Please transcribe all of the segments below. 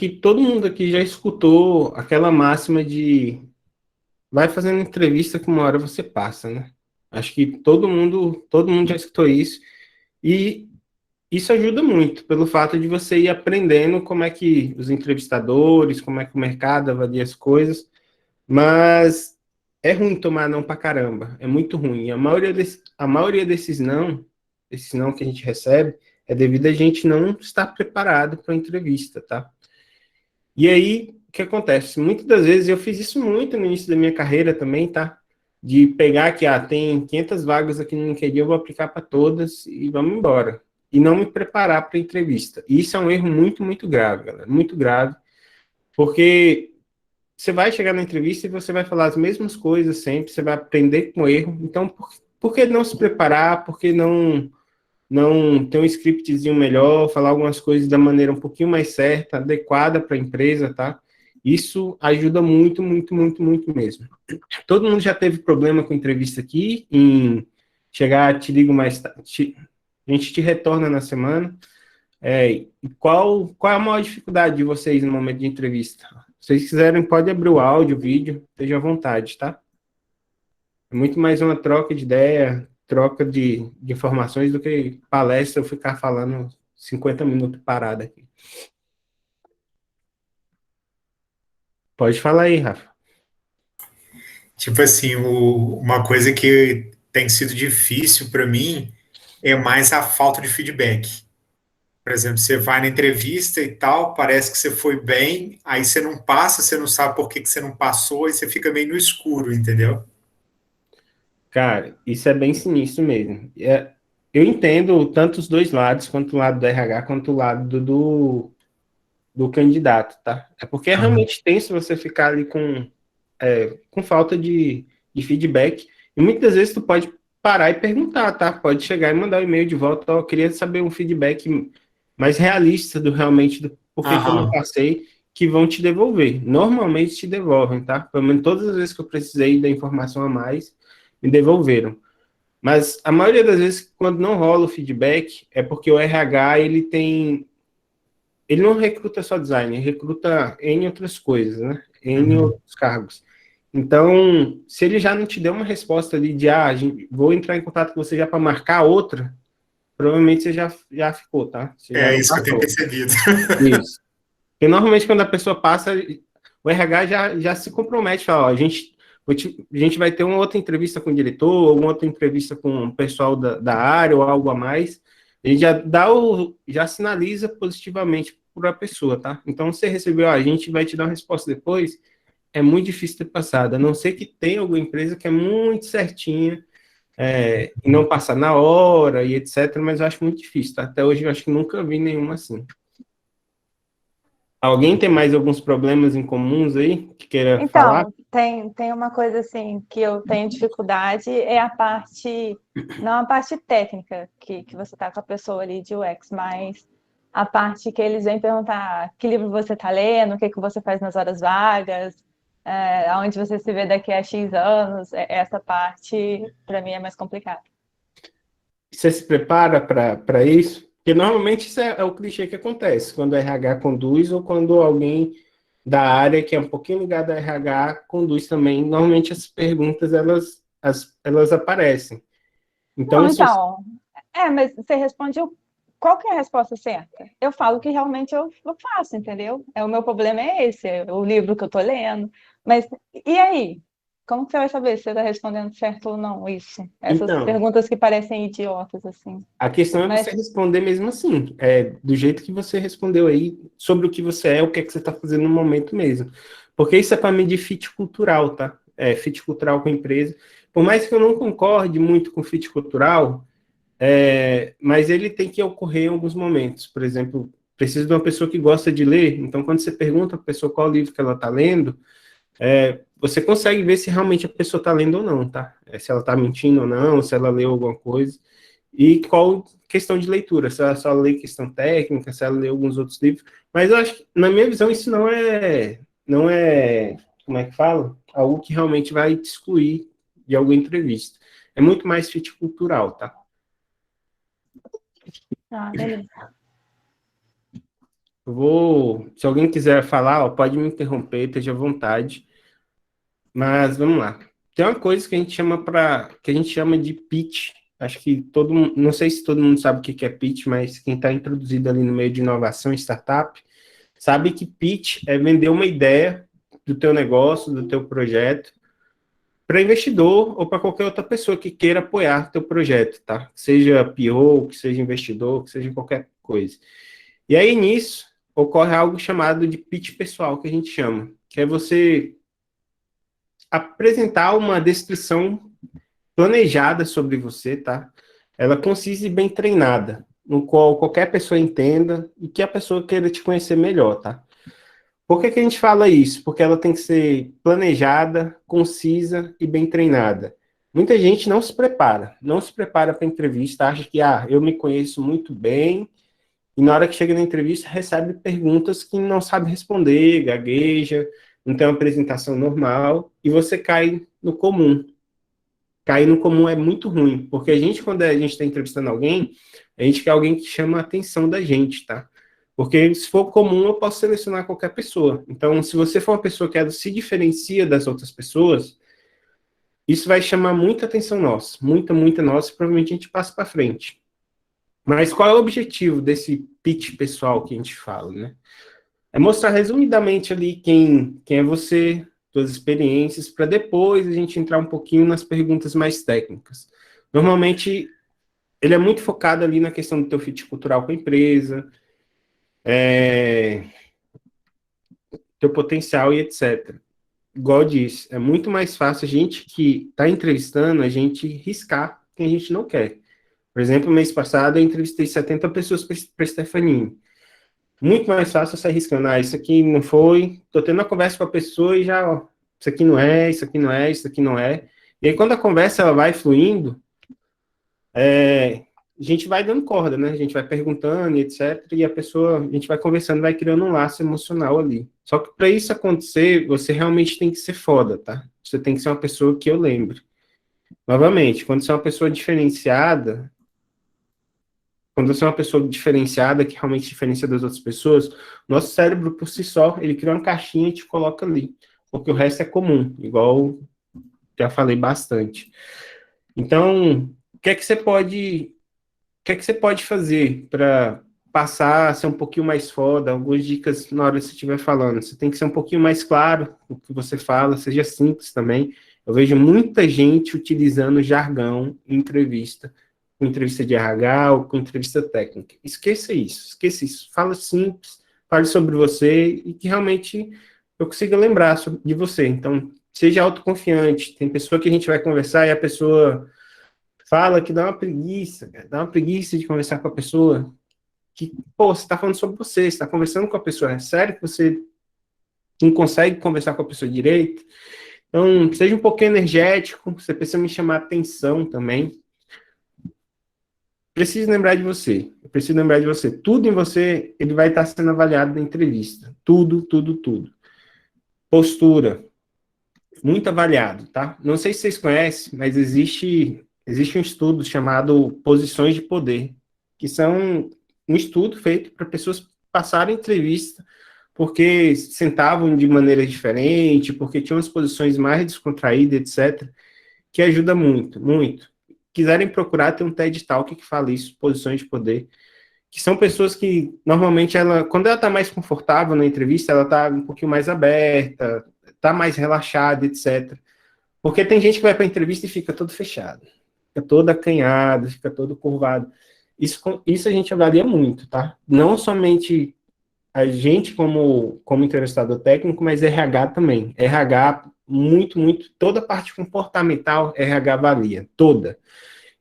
que todo mundo aqui já escutou aquela máxima de vai fazendo entrevista que uma hora você passa, né? Acho que todo mundo já escutou isso. E isso ajuda muito, pelo fato de você ir aprendendo como é que os entrevistadores, como é que o mercado avalia as coisas, mas é ruim tomar não pra caramba, é muito ruim. A maioria desses não que a gente recebe, é devido a gente não estar preparado para a entrevista, tá? E aí, o que acontece? Muitas das vezes, eu fiz isso muito no início da minha carreira também, tá? De pegar que, tem 500 vagas aqui no LinkedIn, eu vou aplicar para todas e vamos embora. E não me preparar para a entrevista. E isso é um erro muito, muito grave, galera. Muito grave. Porque você vai chegar na entrevista e você vai falar as mesmas coisas sempre, você vai aprender com o erro. Então, por que não se preparar? Por que não ter um scriptzinho melhor, falar algumas coisas da maneira um pouquinho mais certa, adequada para a empresa, tá? Isso ajuda muito, muito, muito, muito mesmo. Todo mundo já teve problema com entrevista aqui, em chegar, te ligo mais tarde, a gente te retorna na semana. Qual é a maior dificuldade de vocês no momento de entrevista? Se vocês quiserem, pode abrir o áudio, o vídeo, esteja à vontade, tá? É muito mais uma troca de ideia, troca de informações do que palestra eu ficar falando 50 minutos parado aqui. Pode falar aí, Rafa. Tipo assim, uma coisa que tem sido difícil para mim é mais a falta de feedback. Por exemplo, você vai na entrevista e tal, parece que você foi bem, aí você não passa, você não sabe por que que você não passou, e você fica meio no escuro, entendeu? Cara, isso é bem sinistro mesmo. Eu entendo tanto os dois lados, quanto o lado do RH, quanto o lado do candidato, tá? É porque é Aham. realmente tenso você ficar ali com falta de feedback. E muitas vezes tu pode parar e perguntar, tá? Pode chegar e mandar um e-mail de volta, ó, eu queria saber um feedback mais realista do realmente do porquê que eu não Aham. passei, que vão te devolver. Normalmente te devolvem, tá? Pelo menos todas as vezes que eu precisei da informação a mais, me devolveram. Mas a maioria das vezes, quando não rola o feedback, é porque o RH, ele não recruta só design, ele recruta N outras coisas, né? N Uhum. outros cargos. Então, se ele já não te deu uma resposta ali de, vou entrar em contato com você já para marcar outra, provavelmente você já ficou, tá? Você já É não isso que eu tenho passou. percebido. Isso. Porque normalmente quando a pessoa passa, o RH já se compromete, fala, ó, a gente vai ter uma outra entrevista com o diretor, uma outra entrevista com o pessoal da área ou algo a mais. A gente já sinaliza positivamente para a pessoa, tá? Então, você recebeu, ó, a gente vai te dar uma resposta depois, é muito difícil ter passado, a não ser que tenha alguma empresa que é muito certinha, e não passar na hora e etc, mas eu acho muito difícil, tá? Até hoje eu acho que nunca vi nenhuma assim. Alguém tem mais alguns problemas em comuns aí que queira falar? Então, tem uma coisa assim que eu tenho dificuldade, é a parte, não a parte técnica, que você está com a pessoa ali de UX, mas a parte que eles vêm perguntar que livro você está lendo, o que que você faz nas horas vagas, aonde você se vê daqui a X anos, essa parte para mim é mais complicada. Você se prepara para isso? Porque normalmente isso é o clichê que acontece quando o RH conduz ou quando alguém da área que é um pouquinho ligado ao RH conduz também. Normalmente as perguntas elas aparecem. Não, Então, se você... então, mas você respondeu qual que é a resposta certa? Eu falo que realmente eu faço, entendeu? O meu problema é esse, é o livro que eu tô lendo. Mas e aí? Como que você vai saber se você está respondendo certo ou não isso? Essas Então, perguntas que parecem idiotas, assim. a questão é você Mas, responder mesmo assim, do jeito que você respondeu aí, sobre o que você é, o que é que você está fazendo no momento mesmo. Porque isso é para medir fit cultural, tá? Fit cultural com a empresa. Por mais que eu não concorde muito com fit cultural, mas ele tem que ocorrer em alguns momentos. Por exemplo, precisa de uma pessoa que gosta de ler, então quando você pergunta para a pessoa qual livro que ela está lendo, você consegue ver se realmente a pessoa está lendo ou não, tá? Se ela está mentindo ou não, se ela leu alguma coisa. E qual questão de leitura, se ela só lê questão técnica, se ela lê alguns outros livros. Mas eu acho que, na minha visão, isso não é, como é que fala? Algo que realmente vai te excluir de alguma entrevista. É muito mais fit cultural, tá? beleza. Se alguém quiser falar, ó, pode me interromper, esteja à vontade. Mas vamos lá. Tem uma coisa que a gente chama de pitch. Acho que todo mundo, não sei se todo mundo sabe o que é pitch, mas quem está introduzido ali no meio de inovação e startup, sabe que pitch é vender uma ideia do teu negócio, do teu projeto, para investidor ou para qualquer outra pessoa que queira apoiar teu projeto, tá? Seja PO, que seja investidor, que seja qualquer coisa. E aí, nisso, ocorre algo chamado de pitch pessoal, que a gente chama, que é você apresentar uma descrição planejada sobre você, tá? Ela concisa e bem treinada, no qual qualquer pessoa entenda e que a pessoa queira te conhecer melhor, tá? Por que a gente fala isso? Porque ela tem que ser planejada, concisa e bem treinada. Muita gente não se prepara para entrevista, acha que, eu me conheço muito bem, e na hora que chega na entrevista recebe perguntas que não sabe responder, gagueja, não tem uma apresentação normal, e você cai no comum. Cair no comum é muito ruim, porque quando a gente está entrevistando alguém, a gente quer alguém que chama a atenção da gente, tá? Porque se for comum, eu posso selecionar qualquer pessoa. Então, se você for uma pessoa que se diferencia das outras pessoas, isso vai chamar muita atenção nossa, muita nossa, e provavelmente a gente passa para frente. Mas qual é o objetivo desse pitch pessoal que a gente fala, né? É mostrar resumidamente ali quem é você, suas experiências, para depois a gente entrar um pouquinho nas perguntas mais técnicas. Normalmente, ele é muito focado ali na questão do teu fit cultural com a empresa, teu potencial e etc. Igual eu disse, é muito mais fácil a gente que está entrevistando, a gente riscar quem a gente não quer. Por exemplo, mês passado eu entrevistei 70 pessoas para Stefanini. Muito mais fácil você arriscando, isso aqui não foi, tô tendo uma conversa com a pessoa e já, isso aqui não é, isso aqui não é, isso aqui não é. E aí quando a conversa ela vai fluindo, a gente vai dando corda, né? A gente vai perguntando e etc. E a gente vai conversando, vai criando um laço emocional ali. Só que para isso acontecer, você realmente tem que ser foda, tá? Você tem que ser uma pessoa que eu lembre. Novamente, quando você é uma pessoa diferenciada, que realmente diferencia das outras pessoas, nosso cérebro, por si só, ele cria uma caixinha e te coloca ali. Porque o resto é comum, igual já falei bastante. Então, o que é que você pode fazer para passar a ser um pouquinho mais foda? Algumas dicas na hora que você estiver falando. Você tem que ser um pouquinho mais claro no que você fala, seja simples também. Eu vejo muita gente utilizando jargão em entrevista, com entrevista de RH ou com entrevista técnica. Esqueça isso. Fala simples, fale sobre você e que realmente eu consiga lembrar de você. Então, seja autoconfiante. Tem pessoa que a gente vai conversar e a pessoa fala que dá uma preguiça, cara, dá uma preguiça de conversar com a pessoa, que, você está falando sobre você está conversando com a pessoa, é sério que você não consegue conversar com a pessoa direito? Então, seja um pouquinho energético, você precisa me chamar a atenção também. Preciso lembrar de você, eu preciso lembrar de você. Tudo em você, ele vai estar sendo avaliado na entrevista. Tudo. Postura, muito avaliado, tá? Não sei se vocês conhecem, mas existe um estudo chamado Posições de Poder, que são um estudo feito para pessoas passarem entrevista porque sentavam de maneira diferente, porque tinham as posições mais descontraídas, etc., que ajuda muito. Quiserem procurar, tem um TED Talk que fala isso, Posições de Poder, que são pessoas que, normalmente, quando ela está mais confortável na entrevista, ela está um pouquinho mais aberta, está mais relaxada, etc., porque tem gente que vai para a entrevista e fica todo fechado, fica todo acanhado, fica todo curvado. Isso a gente avalia muito, tá? Não somente a gente como entrevistador técnico, mas RH também. RH, muito, toda a parte comportamental, RH avalia, toda.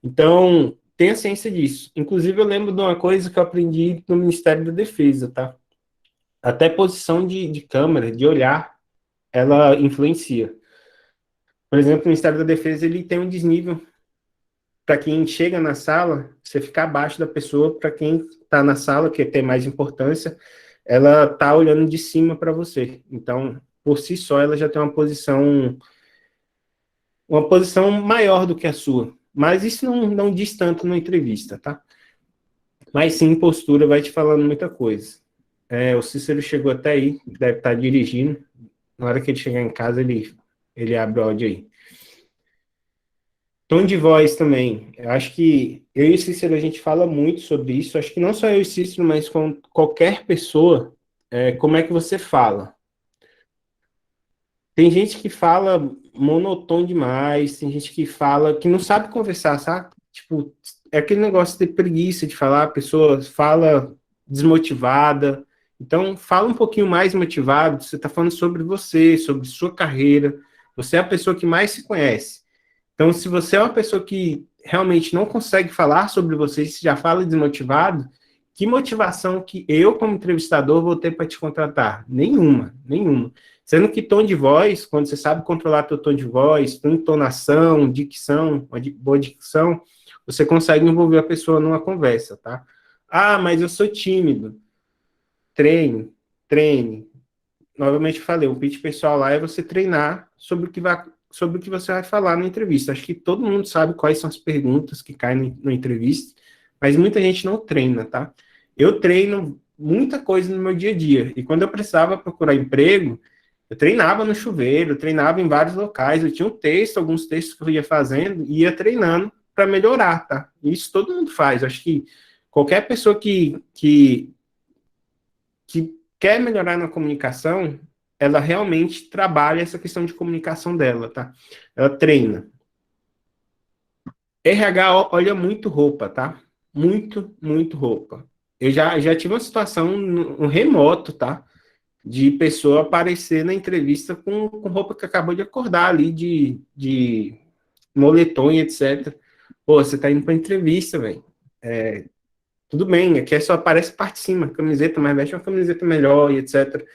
Então, tenha ciência disso. Inclusive, eu lembro de uma coisa que eu aprendi no Ministério da Defesa, tá? Até posição de câmera, de olhar, ela influencia. Por exemplo, o Ministério da Defesa, ele tem um desnível para quem chega na sala, você ficar abaixo da pessoa, para quem está na sala, que tem mais importância, ela está olhando de cima para você. Então, por si só, ela já tem uma posição maior do que a sua. Mas isso não diz tanto na entrevista, tá? Mas sim, postura vai te falando muita coisa. O Cícero chegou até aí, deve estar dirigindo. Na hora que ele chegar em casa, ele abre o áudio aí. Tom de voz também. Eu acho que eu e o Cícero, a gente fala muito sobre isso. Acho que não só eu e o Cícero, mas com qualquer pessoa, como é que você fala. Tem gente que fala monotônico demais, tem gente que fala, que não sabe conversar, sabe? Tipo, é aquele negócio de preguiça de falar, a pessoa fala desmotivada. Então, fala um pouquinho mais motivado, você está falando sobre você, sobre sua carreira, você é a pessoa que mais se conhece. Então, se você é uma pessoa que realmente não consegue falar sobre você, se já fala desmotivado, que motivação que eu, como entrevistador, vou ter para te contratar? Nenhuma, nenhuma. Sendo que tom de voz, quando você sabe controlar teu tom de voz, tua entonação, dicção, uma boa dicção, você consegue envolver a pessoa numa conversa, tá? Ah, mas eu sou tímido. Treine, treine. Novamente falei, o pitch pessoal lá é você treinar sobre o que você vai falar na entrevista. Acho que todo mundo sabe quais são as perguntas que caem na entrevista, mas muita gente não treina, tá? Eu treino muita coisa no meu dia a dia, e quando eu precisava procurar emprego, eu treinava no chuveiro, eu treinava em vários locais, eu tinha um texto, alguns textos que eu ia fazendo, e ia treinando para melhorar, tá? Isso todo mundo faz. Acho que qualquer pessoa que quer melhorar na comunicação, ela realmente trabalha essa questão de comunicação dela, tá? Ela treina. RH olha muito roupa, tá? Muito, muito roupa. Eu já tive uma situação no remoto, tá? De pessoa aparecer na entrevista com roupa que acabou de acordar ali, de moletom e etc. Pô, você tá indo pra entrevista, velho. Tudo bem, aqui só aparece parte de cima, camiseta, mas veste uma camiseta melhor e etc.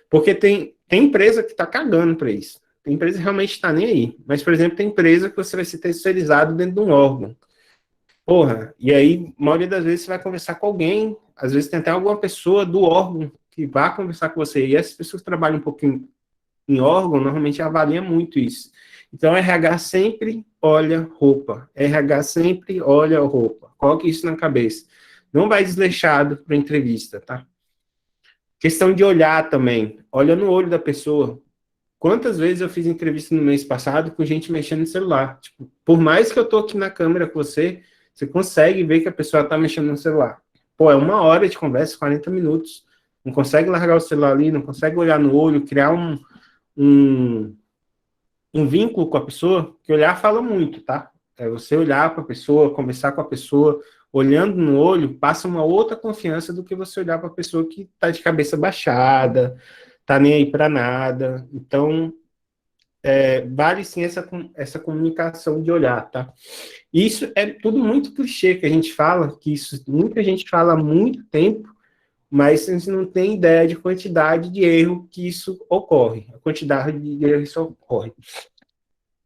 Porque tem empresa que tá cagando para isso. Tem empresa que realmente tá nem aí. Mas, por exemplo, tem empresa que você vai ser terceirizado dentro de um órgão. Porra, e aí, a maioria das vezes você vai conversar com alguém, às vezes tem até alguma pessoa do órgão que vai conversar com você. E essas pessoas que trabalham um pouquinho em órgão, normalmente avaliam muito isso. Então, RH sempre olha roupa. RH sempre olha roupa. Coloque isso na cabeça. Não vai desleixado para entrevista, tá? Questão de olhar também. Olha no olho da pessoa. Quantas vezes eu fiz entrevista no mês passado com gente mexendo no celular? Tipo, por mais que eu tô aqui na câmera com você, você consegue ver que a pessoa tá mexendo no celular. Pô, é 1 hora de conversa, 40 minutos. Não consegue largar o celular ali, não consegue olhar no olho, criar um, um vínculo com a pessoa, que olhar fala muito, tá? É você olhar para a pessoa, conversar com a pessoa, olhando no olho, passa uma outra confiança do que você olhar para a pessoa que tá de cabeça baixada, tá nem aí para nada. Então, vale sim essa comunicação de olhar, tá? Isso é tudo muito clichê que a gente fala, que isso muita gente fala há muito tempo, mas a gente não tem ideia de quantidade de erro que isso ocorre, a quantidade de erro que isso ocorre.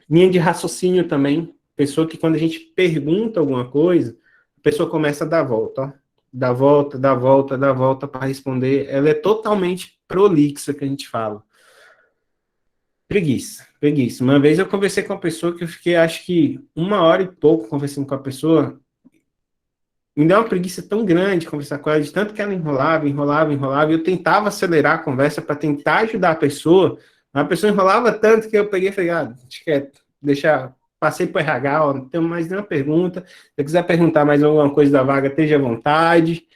Linha de raciocínio também, pessoa que quando a gente pergunta alguma coisa, a pessoa começa a dar volta, ó. Dá volta, dá volta, dá volta para responder. Ela é totalmente prolixa, que a gente fala. Preguiça, preguiça. Uma vez eu conversei com uma pessoa que eu fiquei, acho que 1 hora e pouco conversando com a pessoa. Me deu uma preguiça tão grande conversar com ela, de tanto que ela enrolava, enrolava, enrolava. Eu tentava acelerar a conversa para tentar ajudar a pessoa, mas a pessoa enrolava tanto que eu peguei e falei, deixa quieto, deixa, passei para o RH, ó, não tenho mais nenhuma pergunta. Se você quiser perguntar mais alguma coisa da vaga, esteja à vontade.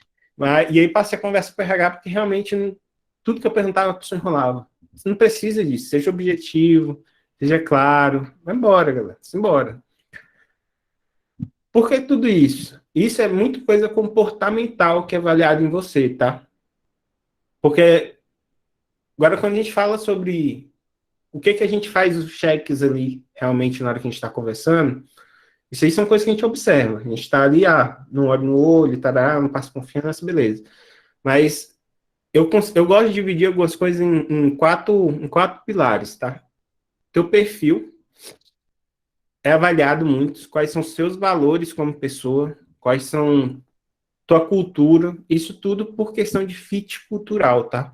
E aí passei a conversa para o RH, porque realmente tudo que eu perguntava, a pessoa enrolava. Você não precisa disso, seja objetivo, seja claro. Vai embora, galera, vai embora. Por que tudo isso? Isso é muito coisa comportamental que é avaliado em você, tá? Porque agora quando a gente fala sobre o que a gente faz os cheques ali, realmente, na hora que a gente está conversando, isso aí são coisas que a gente observa. A gente está ali, não olha no olho, não passa confiança, beleza. Mas eu gosto de dividir algumas coisas em quatro pilares, tá? Teu perfil é avaliado muito, quais são os seus valores como pessoa, quais são tua cultura, isso tudo por questão de fit cultural, tá?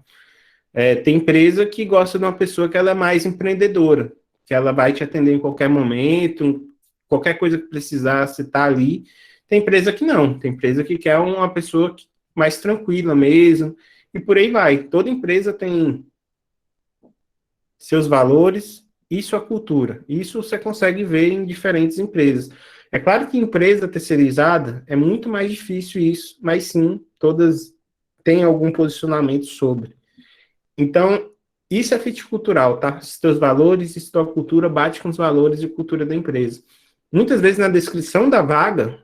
Tem empresa que gosta de uma pessoa que ela é mais empreendedora, que ela vai te atender em qualquer momento, qualquer coisa que precisar, você tá ali. Tem empresa que não, tem empresa que quer uma pessoa mais tranquila mesmo, e por aí vai. Toda empresa tem seus valores e sua cultura. Isso você consegue ver em diferentes empresas. É claro que empresa terceirizada é muito mais difícil isso, mas sim, todas têm algum posicionamento sobre. Então, isso é fit cultural, tá? Se teus valores e se tua cultura bate com os valores e cultura da empresa. Muitas vezes na descrição da vaga,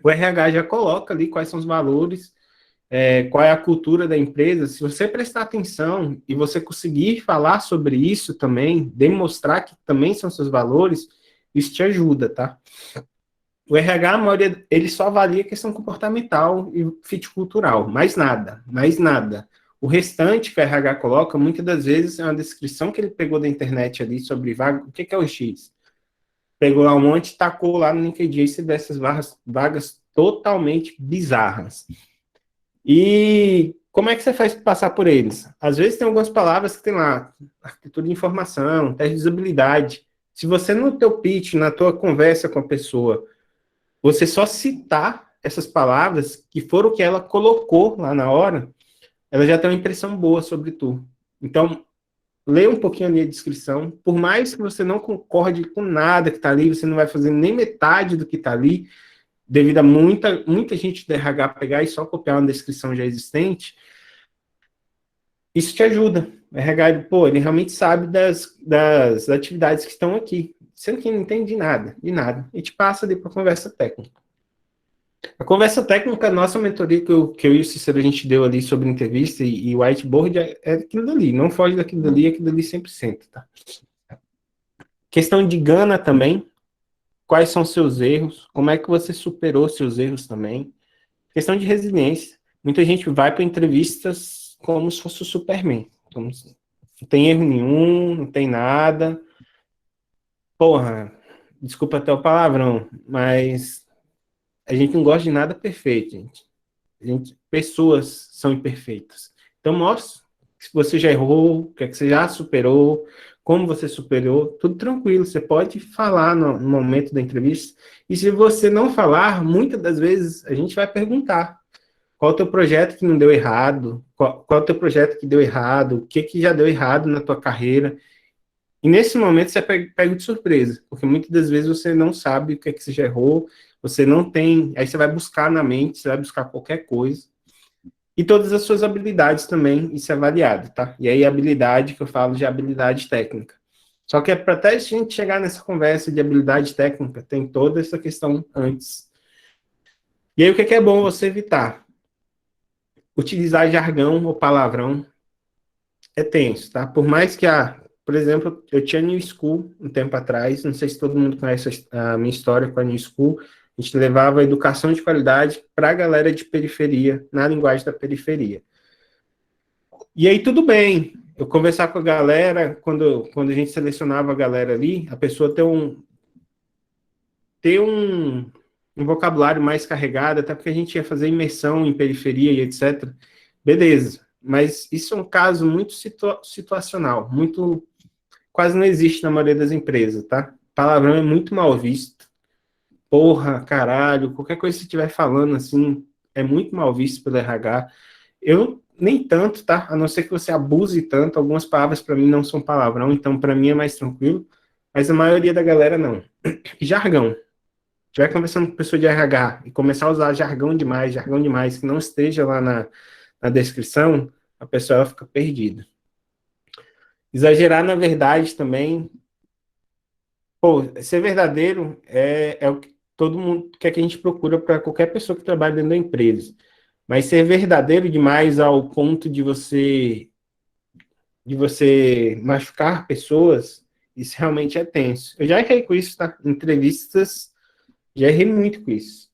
o RH já coloca ali quais são os valores, qual é a cultura da empresa. Se você prestar atenção e você conseguir falar sobre isso também, demonstrar que também são seus valores, isso te ajuda, tá? O RH, a maioria, ele só avalia a questão comportamental e fit cultural, mais nada, mais nada. O restante que o RH coloca, muitas das vezes, é uma descrição que ele pegou da internet ali sobre vaga. O que é o X? Pegou lá um monte, tacou lá no LinkedIn e dessas vagas totalmente bizarras. E como é que você faz para passar por eles? Às vezes tem algumas palavras que tem lá, arquitetura de informação, teste de usabilidade. Se você no teu pitch, na tua conversa com a pessoa, você só citar essas palavras, que foram o que ela colocou lá na hora, ela já tem uma impressão boa sobre tu. Então, lê um pouquinho ali a descrição. Por mais que você não concorde com nada que está ali, você não vai fazer nem metade do que está ali, devido a muita gente do RH pegar e só copiar uma descrição já existente, isso te ajuda. O RH, pô, ele realmente sabe das atividades que estão aqui, sendo que ele não entende de nada, e te passa ali para a conversa técnica. A conversa técnica, nossa mentoria que eu e o Cícero a gente deu ali sobre entrevista e whiteboard é aquilo dali, não foge daquilo dali 100%, tá? Questão de gana também, quais são seus erros, como é que você superou seus erros também. Questão de resiliência, muita gente vai para entrevistas como se fosse o Superman, como se não tem erro nenhum, não tem nada. Porra, desculpa até o palavrão, mas a gente não gosta de nada perfeito, gente. Pessoas são imperfeitas. Então, mostra se você já errou, o que é que você já superou, como você superou, tudo tranquilo. Você pode falar no momento da entrevista. E se você não falar, muitas das vezes a gente vai perguntar qual é o teu projeto que não deu errado, qual é o teu projeto que deu errado, o que já deu errado na tua carreira. E nesse momento você pega de surpresa, porque muitas das vezes você não sabe o que é que você já errou, você não tem, aí você vai buscar na mente, você vai buscar qualquer coisa. E todas as suas habilidades também, isso é avaliado, tá? E aí a habilidade que eu falo de habilidade técnica. Só que para até a gente chegar nessa conversa de habilidade técnica, tem toda essa questão antes. E aí o que é bom você evitar? Utilizar jargão ou palavrão é tenso, tá? Por mais que por exemplo, eu tinha New School um tempo atrás, não sei se todo mundo conhece a minha história com a New School, a gente levava educação de qualidade para a galera de periferia, na linguagem da periferia. E aí tudo bem, eu conversar com a galera, quando a gente selecionava a galera ali, a pessoa ter um vocabulário mais carregado, até porque a gente ia fazer imersão em periferia e etc. Beleza, mas isso é um caso muito situacional, muito quase não existe na maioria das empresas, tá? Palavrão é muito mal visto. Porra, caralho, qualquer coisa que você estiver falando, assim, é muito mal visto pelo RH. Eu, nem tanto, tá? A não ser que você abuse tanto, algumas palavras para mim não são palavrão, então para mim é mais tranquilo, mas a maioria da galera não. E jargão. Se estiver conversando com pessoa de RH e começar a usar jargão demais, que não esteja lá na descrição, a pessoa ela fica perdida. Exagerar na verdade também. Pô, ser verdadeiro é o que todo mundo quer que a gente procura para qualquer pessoa que trabalha dentro da empresa. Mas ser verdadeiro demais ao ponto de você machucar pessoas, isso realmente é tenso. Eu já errei com isso, tá? Em entrevistas, já errei muito com isso.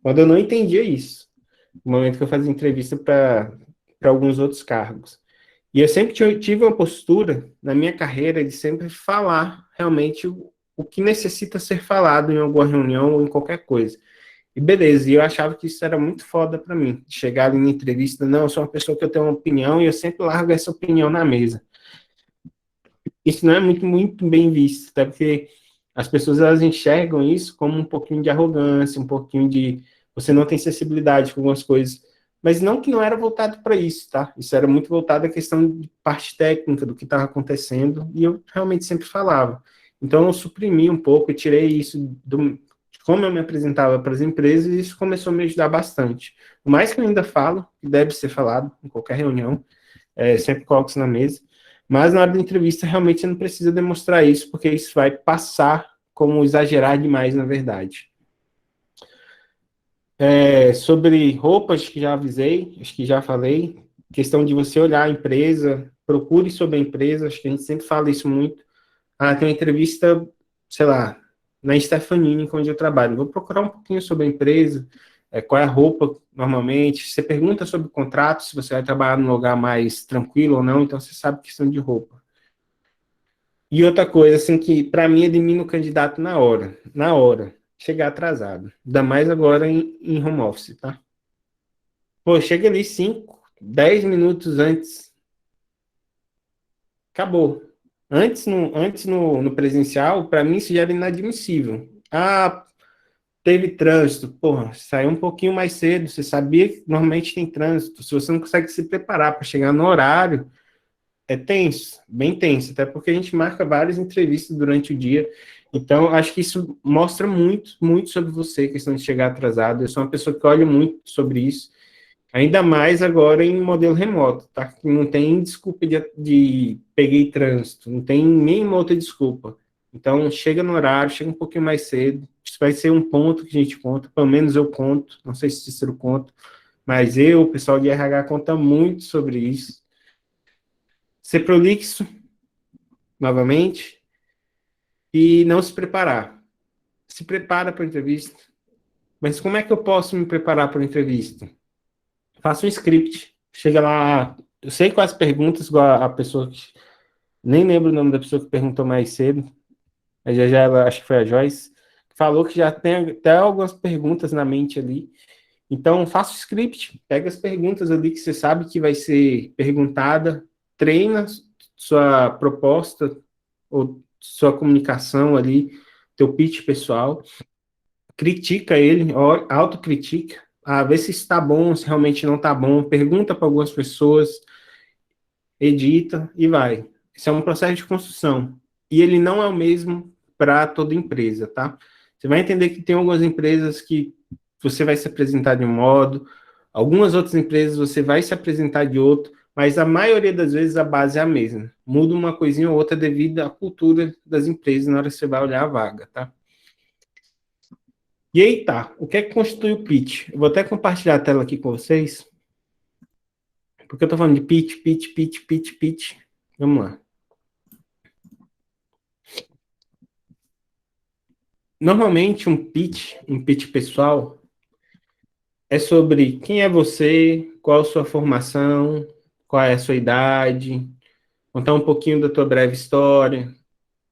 Quando eu não entendia isso. No momento que eu fazia entrevista para alguns outros cargos. E eu sempre tive uma postura, na minha carreira, de sempre falar realmente o que necessita ser falado em alguma reunião ou em qualquer coisa. E beleza, e eu achava que isso era muito foda para mim, de chegar ali na entrevista, não, eu sou uma pessoa que eu tenho uma opinião e eu sempre largo essa opinião na mesa. Isso não é muito bem visto, até porque as pessoas elas enxergam isso como um pouquinho de arrogância, um pouquinho de você não tem sensibilidade com algumas coisas, mas não que não era voltado para isso, tá? Isso era muito voltado à questão de parte técnica do que estava acontecendo, e eu realmente sempre falava. Então, eu suprimi um pouco, eu tirei isso de como eu me apresentava para as empresas, e isso começou a me ajudar bastante. Por mais que eu ainda falo, que deve ser falado em qualquer reunião, sempre coloco isso na mesa, mas na hora da entrevista, realmente, você não precisa demonstrar isso, porque isso vai passar como exagerar demais, na verdade. Sobre roupas, acho que já avisei, acho que já falei. Questão de você olhar a empresa, procure sobre a empresa, acho que a gente sempre fala isso muito. Ah, tem uma entrevista, sei lá, na Stefanini, onde eu trabalho. Vou procurar um pouquinho sobre a empresa, qual é a roupa, normalmente. Você pergunta sobre o contrato, se você vai trabalhar num lugar mais tranquilo ou não, então você sabe questão de roupa. E outra coisa, assim, que para mim elimina o candidato na hora, chegar atrasado. Ainda mais agora em home office, tá? Pô, chega ali 5, 10 minutos antes, acabou. Antes no presencial, para mim isso já era inadmissível. Ah, teve trânsito, porra, saiu um pouquinho mais cedo, você sabia que normalmente tem trânsito, se você não consegue se preparar para chegar no horário, é tenso, bem tenso, até porque a gente marca várias entrevistas durante o dia, então acho que isso mostra muito, muito sobre você, questão de chegar atrasado. Eu sou uma pessoa que olha muito sobre isso, ainda mais agora em modelo remoto, tá? Não tem desculpa de peguei trânsito, não tem nenhuma outra desculpa. Então, chega no horário, chega um pouquinho mais cedo, isso vai ser um ponto que a gente conta, pelo menos eu conto, não sei se Cícero conta, mas o pessoal de RH conta muito sobre isso. Ser prolixo, novamente, e não se preparar. Se prepara para a entrevista. Mas como é que eu posso me preparar para a entrevista? Faça um script. Chega lá, eu sei quais perguntas, igual a pessoa que... Nem lembro o nome da pessoa que perguntou mais cedo, mas já ela, acho que foi a Joyce, falou que já tem até algumas perguntas na mente ali. Então, faça o script, pega as perguntas ali que você sabe que vai ser perguntada, treina sua proposta ou sua comunicação ali, teu pitch pessoal, critica ele, autocritica, vê se está bom, se realmente não está bom, pergunta para algumas pessoas, edita e vai. Esse é um processo de construção. E ele não é o mesmo para toda empresa, tá? Você vai entender que tem algumas empresas que você vai se apresentar de um modo, algumas outras empresas você vai se apresentar de outro, mas a maioria das vezes a base é a mesma. Muda uma coisinha ou outra devido à cultura das empresas na hora que você vai olhar a vaga, tá? E aí tá, o que é que constitui o pitch? Eu vou até compartilhar a tela aqui com vocês, porque eu tô falando de pitch, pitch, pitch, pitch, pitch. Vamos lá. Normalmente um pitch pessoal, é sobre quem é você, qual a sua formação, qual é a sua idade, contar um pouquinho da tua breve história,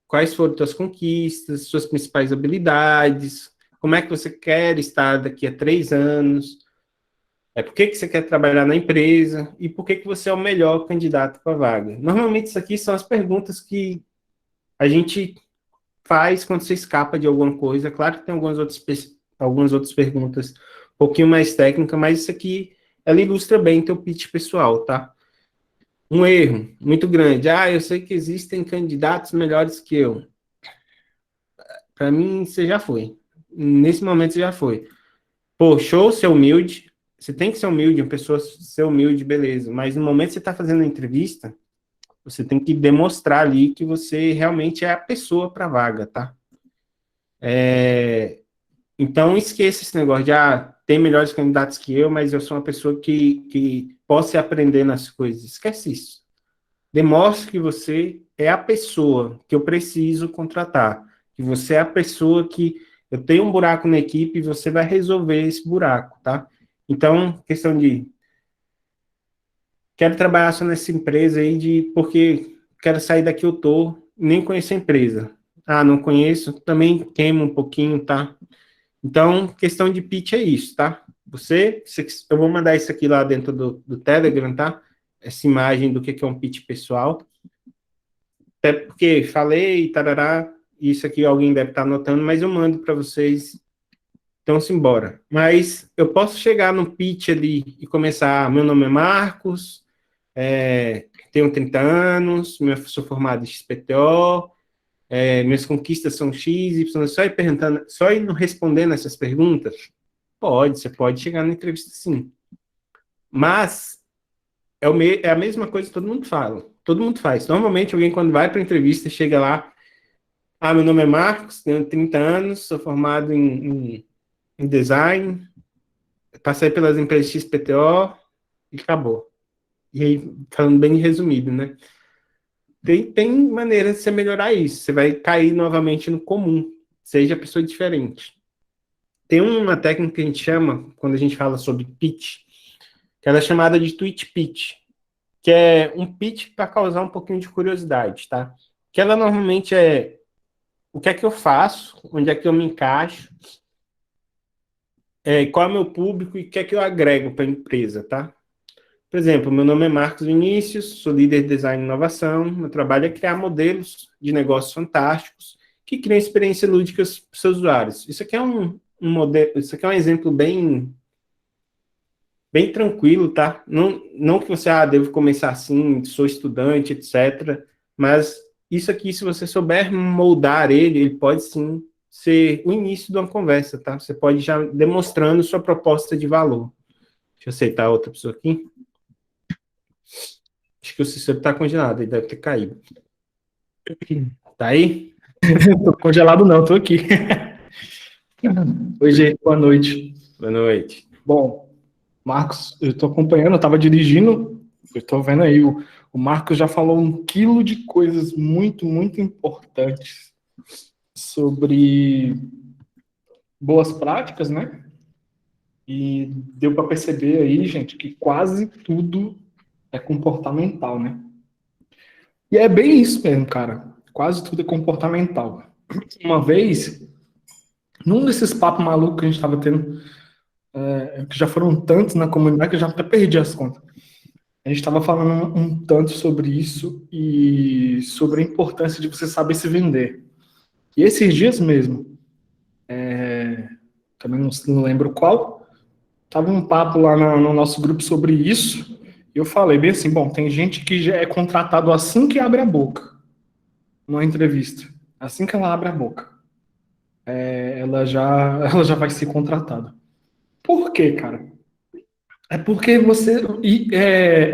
quais foram tuas conquistas, suas principais habilidades, como é que você quer estar daqui a 3 anos, por que você quer trabalhar na empresa e por que você é o melhor candidato para a vaga. Normalmente isso aqui são as perguntas que a gente faz quando você escapa de alguma coisa. Claro que tem algumas outras perguntas um pouquinho mais técnicas, mas isso aqui, ela ilustra bem teu pitch pessoal, tá? Um erro muito grande. Eu sei que existem candidatos melhores que eu. Para mim, você já foi. Nesse momento, você já foi. Pô, show, ser humilde. Você tem que ser humilde, uma pessoa ser humilde, beleza. Mas no momento que você está fazendo a entrevista, você tem que demonstrar ali que você realmente é a pessoa para a vaga, tá? Então, esqueça esse negócio de, tem melhores candidatos que eu, mas eu sou uma pessoa que posso aprender nas coisas. Esquece isso. Demonstre que você é a pessoa que eu preciso contratar. Que você é a pessoa que eu tenho um buraco na equipe e você vai resolver esse buraco, tá? Então, questão de quero trabalhar só nessa empresa aí porque quero sair daqui eu tô, nem conheço a empresa. Não conheço, também queimo um pouquinho, tá? Então, questão de pitch é isso, tá? Eu vou mandar isso aqui lá dentro do Telegram, tá? Essa imagem do que é um pitch pessoal. Até porque falei, tarará, isso aqui alguém deve estar anotando, mas eu mando para vocês Então, simbora. Mas eu posso chegar no pitch ali e começar, meu nome é Marcos, tenho 30 anos, sou formado em XPTO, minhas conquistas são X, Y, só ir perguntando, só ir respondendo essas perguntas? Você pode chegar na entrevista sim. Mas é a mesma coisa que todo mundo fala. Todo mundo faz. Normalmente, alguém, quando vai para a entrevista, chega lá, meu nome é Marcos, tenho 30 anos, sou formado em design, passei pelas empresas XPTO e acabou. E aí, falando bem resumido, né? Tem maneira de você melhorar isso. Você vai cair novamente no comum. Seja pessoa diferente. Tem uma técnica que a gente chama, quando a gente fala sobre pitch, que ela é chamada de tweet pitch, que é um pitch para causar um pouquinho de curiosidade, tá? Que ela normalmente é o que é que eu faço, onde é que eu me encaixo, qual é o meu público e o que é que eu agrego para a empresa, tá? Por exemplo, meu nome é Marcos Vinícius, sou líder de design e inovação, meu trabalho é criar modelos de negócios fantásticos que criam experiências lúdicas para os seus usuários. Isso aqui é um modelo, isso aqui é um exemplo bem tranquilo, tá? Não que você, devo começar assim, sou estudante, etc. Mas isso aqui, se você souber moldar ele pode sim ser o início de uma conversa, tá? Você pode já demonstrando sua proposta de valor. Deixa eu aceitar outra pessoa aqui. Acho que o Cícero tá congelado, ele deve ter caído. Tá aí? Tô congelado não, tô aqui. Oi, gente, boa noite. Boa noite. Bom, Marcos, eu tô acompanhando, eu tava dirigindo, eu tô vendo aí, o Marcos já falou 1 quilo de coisas muito, muito importantes sobre boas práticas, né? E deu para perceber aí, gente, que quase tudo é comportamental, né? E é bem isso mesmo, cara. Quase tudo é comportamental. Uma vez, num desses papos malucos que a gente estava tendo, que já foram tantos na comunidade que eu já até perdi as contas. A gente estava falando um tanto sobre isso e sobre a importância de você saber se vender. E esses dias mesmo, também não lembro qual, tava um papo lá no nosso grupo sobre isso, e eu falei bem assim, bom, tem gente que já é contratado assim que abre a boca, numa entrevista. Assim que ela abre a boca, ela já vai ser contratada. Por quê, cara? É porque você,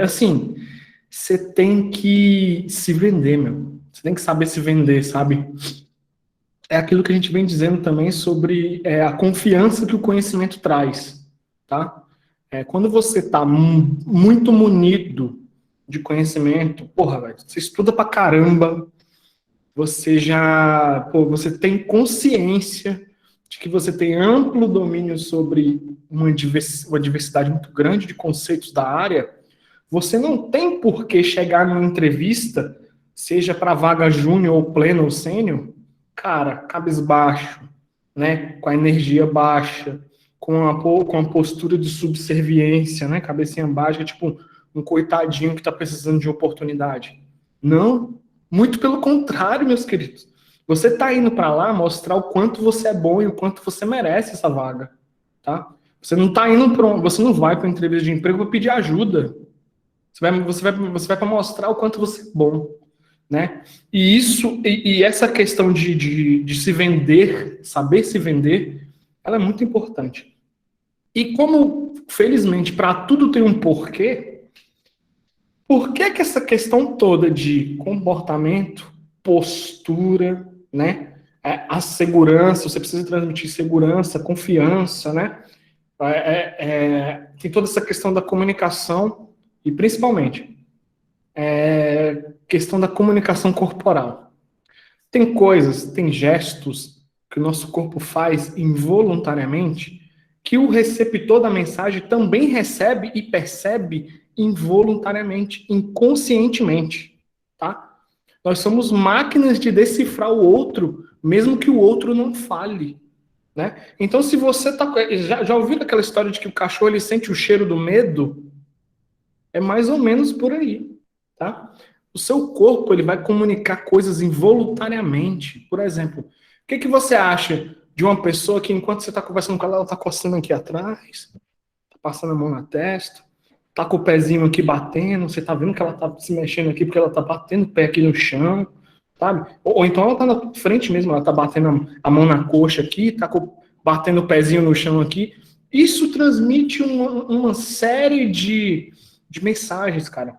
assim, você tem que se vender, meu. Você tem que saber se vender, sabe? É aquilo que a gente vem dizendo também sobre a confiança que o conhecimento traz, tá? Quando você está muito munido de conhecimento, porra, velho, você estuda pra caramba, você tem consciência de que você tem amplo domínio sobre uma diversidade muito grande de conceitos da área, você não tem por que chegar numa entrevista, seja para vaga júnior ou pleno ou sênior, cara, cabisbaixo, né, com a energia baixa, com a postura de subserviência, né, cabecinha baixa, tipo um coitadinho que está precisando de oportunidade. Não, muito pelo contrário, meus queridos. Você está indo para lá mostrar o quanto você é bom e o quanto você merece essa vaga, tá? Você não tá indo você não vai para uma entrevista de emprego para pedir ajuda. Você vai para mostrar o quanto você é bom, né? E essa questão de se vender, saber se vender, ela é muito importante. E como, felizmente, para tudo tem um porquê, por que essa questão toda de comportamento, postura, né? A segurança, você precisa transmitir segurança, confiança, né? Tem toda essa questão da comunicação e, principalmente, questão da comunicação corporal. Tem coisas, tem gestos que o nosso corpo faz involuntariamente que o receptor da mensagem também recebe e percebe involuntariamente, inconscientemente, tá? Nós somos máquinas de decifrar o outro, mesmo que o outro não fale, né? Então, se você tá... Já ouviu aquela história de que o cachorro ele sente o cheiro do medo? É mais ou menos por aí, tá? O seu corpo ele vai comunicar coisas involuntariamente. Por exemplo, o que você acha de uma pessoa que, enquanto você está conversando com ela está coçando aqui atrás, tá passando a mão na testa, tá com o pezinho aqui batendo, você tá vendo que ela tá se mexendo aqui porque ela tá batendo o pé aqui no chão, sabe? Ou então ela tá na frente mesmo, ela tá batendo a mão na coxa aqui, tá batendo o pezinho no chão aqui. Isso transmite uma série de mensagens, cara,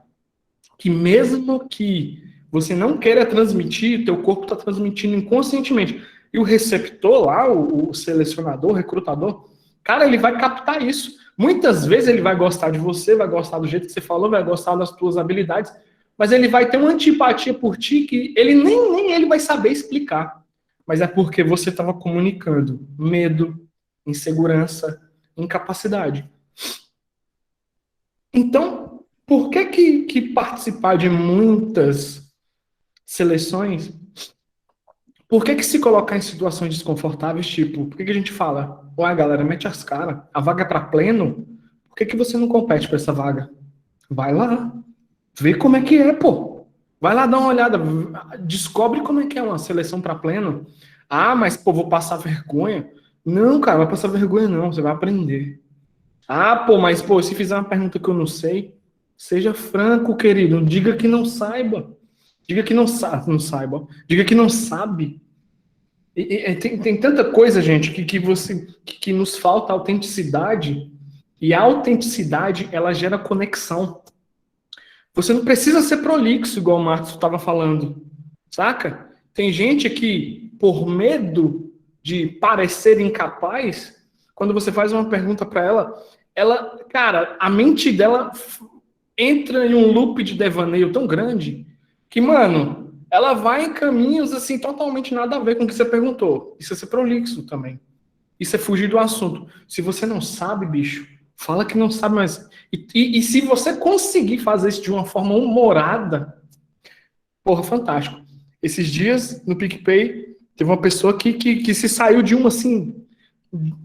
que mesmo que você não queira transmitir, teu corpo tá transmitindo inconscientemente. E o receptor lá, o selecionador, o recrutador, cara, ele vai captar isso. Muitas vezes ele vai gostar de você, vai gostar do jeito que você falou, vai gostar das tuas habilidades, mas ele vai ter uma antipatia por ti que ele nem ele vai saber explicar. Mas é porque você estava comunicando medo, insegurança, incapacidade. Então, por que participar de muitas seleções, por que se colocar em situações desconfortáveis, tipo, por que a gente fala, ué, galera, mete as caras, a vaga é para pleno, por que você não compete para essa vaga? Vai lá, vê como é que é, pô. Vai lá dar uma olhada, descobre como é que é uma seleção para pleno. Ah, mas, pô, vou passar vergonha. Não, cara, vai passar vergonha não, você vai aprender. Ah, pô, mas, pô, se fizer uma pergunta que eu não sei, seja franco, querido, diga que não saiba. Diga que não saiba. Diga que não sabe. Tem tanta coisa, gente, que nos falta autenticidade. E a autenticidade, ela gera conexão. Você não precisa ser prolixo, igual o Marcos estava falando. Saca? Tem gente que, por medo de parecer incapaz, quando você faz uma pergunta para ela, cara, a mente dela entra em um loop de devaneio tão grande que, mano, ela vai em caminhos, assim, totalmente nada a ver com o que você perguntou. Isso é ser prolixo também. Isso é fugir do assunto. Se você não sabe, bicho, fala que não sabe, mas... E se você conseguir fazer isso de uma forma humorada, porra, fantástico. Esses dias, no PicPay, teve uma pessoa que se saiu de uma, assim,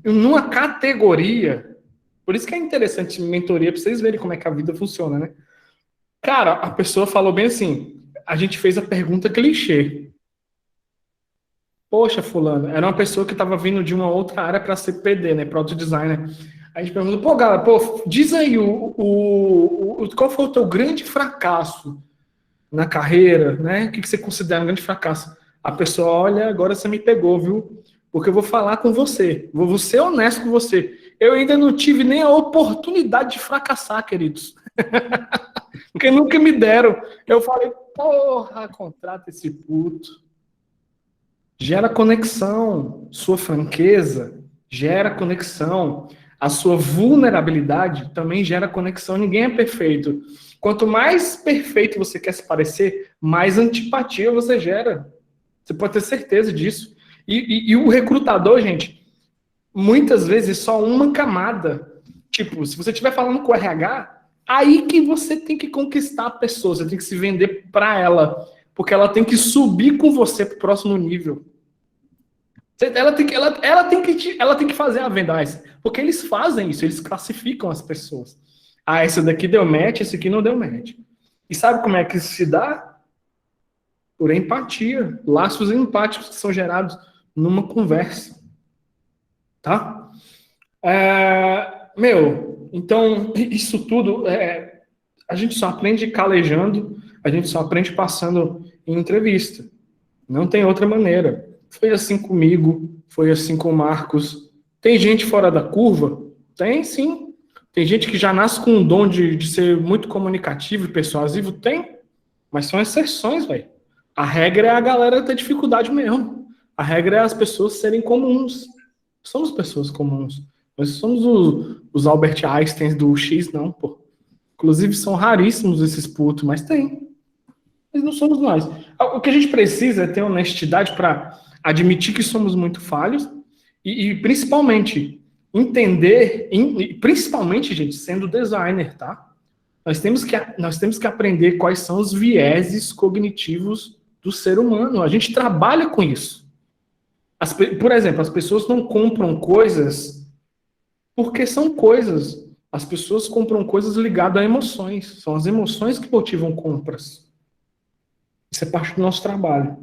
numa categoria... Por isso que é interessante mentoria, pra vocês verem como é que a vida funciona, né? Cara, a pessoa falou bem assim... A gente fez a pergunta clichê. Poxa, fulano, era uma pessoa que estava vindo de uma outra área para ser PD, né, product designer. A gente perguntou, pô, galera, pô, diz aí qual foi o teu grande fracasso na carreira, né? O que você considera um grande fracasso? A pessoa, olha, agora você me pegou, viu? Porque eu vou falar com você, vou ser honesto com você. Eu ainda não tive nem a oportunidade de fracassar, queridos. Porque nunca me deram. Eu falei, porra, contrata esse puto. Gera conexão. Sua franqueza gera conexão. A sua vulnerabilidade também gera conexão. Ninguém é perfeito. Quanto mais perfeito você quer se parecer, mais antipatia você gera. Você pode ter certeza disso. E o recrutador, gente, muitas vezes só uma camada. Tipo, se você estiver falando com o RH, aí que você tem que conquistar a pessoa, você tem que se vender para ela, porque ela tem que subir com você para o próximo nível. Ela tem que fazer a vendagem, porque eles fazem isso, eles classificam as pessoas. Ah, esse daqui deu match, esse aqui não deu match. E sabe como é que isso se dá? Por empatia, laços empáticos que são gerados numa conversa. Tá? Então, isso tudo, a gente só aprende calejando, a gente só aprende passando em entrevista. Não tem outra maneira. Foi assim comigo, foi assim com o Marcos. Tem gente fora da curva? Tem, sim. Tem gente que já nasce com um dom de ser muito comunicativo e persuasivo? Tem. Mas são exceções, velho. A regra é a galera ter dificuldade mesmo. A regra é as pessoas serem comuns. Somos pessoas comuns. Nós somos os Albert Einstein do X, não, pô. Inclusive, são raríssimos esses putos, mas tem. Mas não somos nós. O que a gente precisa é ter honestidade para admitir que somos muito falhos e principalmente, entender, principalmente, gente, sendo designer, tá? Nós temos que aprender quais são os vieses cognitivos do ser humano. A gente trabalha com isso. Por exemplo, as pessoas não compram coisas porque são coisas. As pessoas compram coisas ligadas a emoções. São as emoções que motivam compras. Isso é parte do nosso trabalho.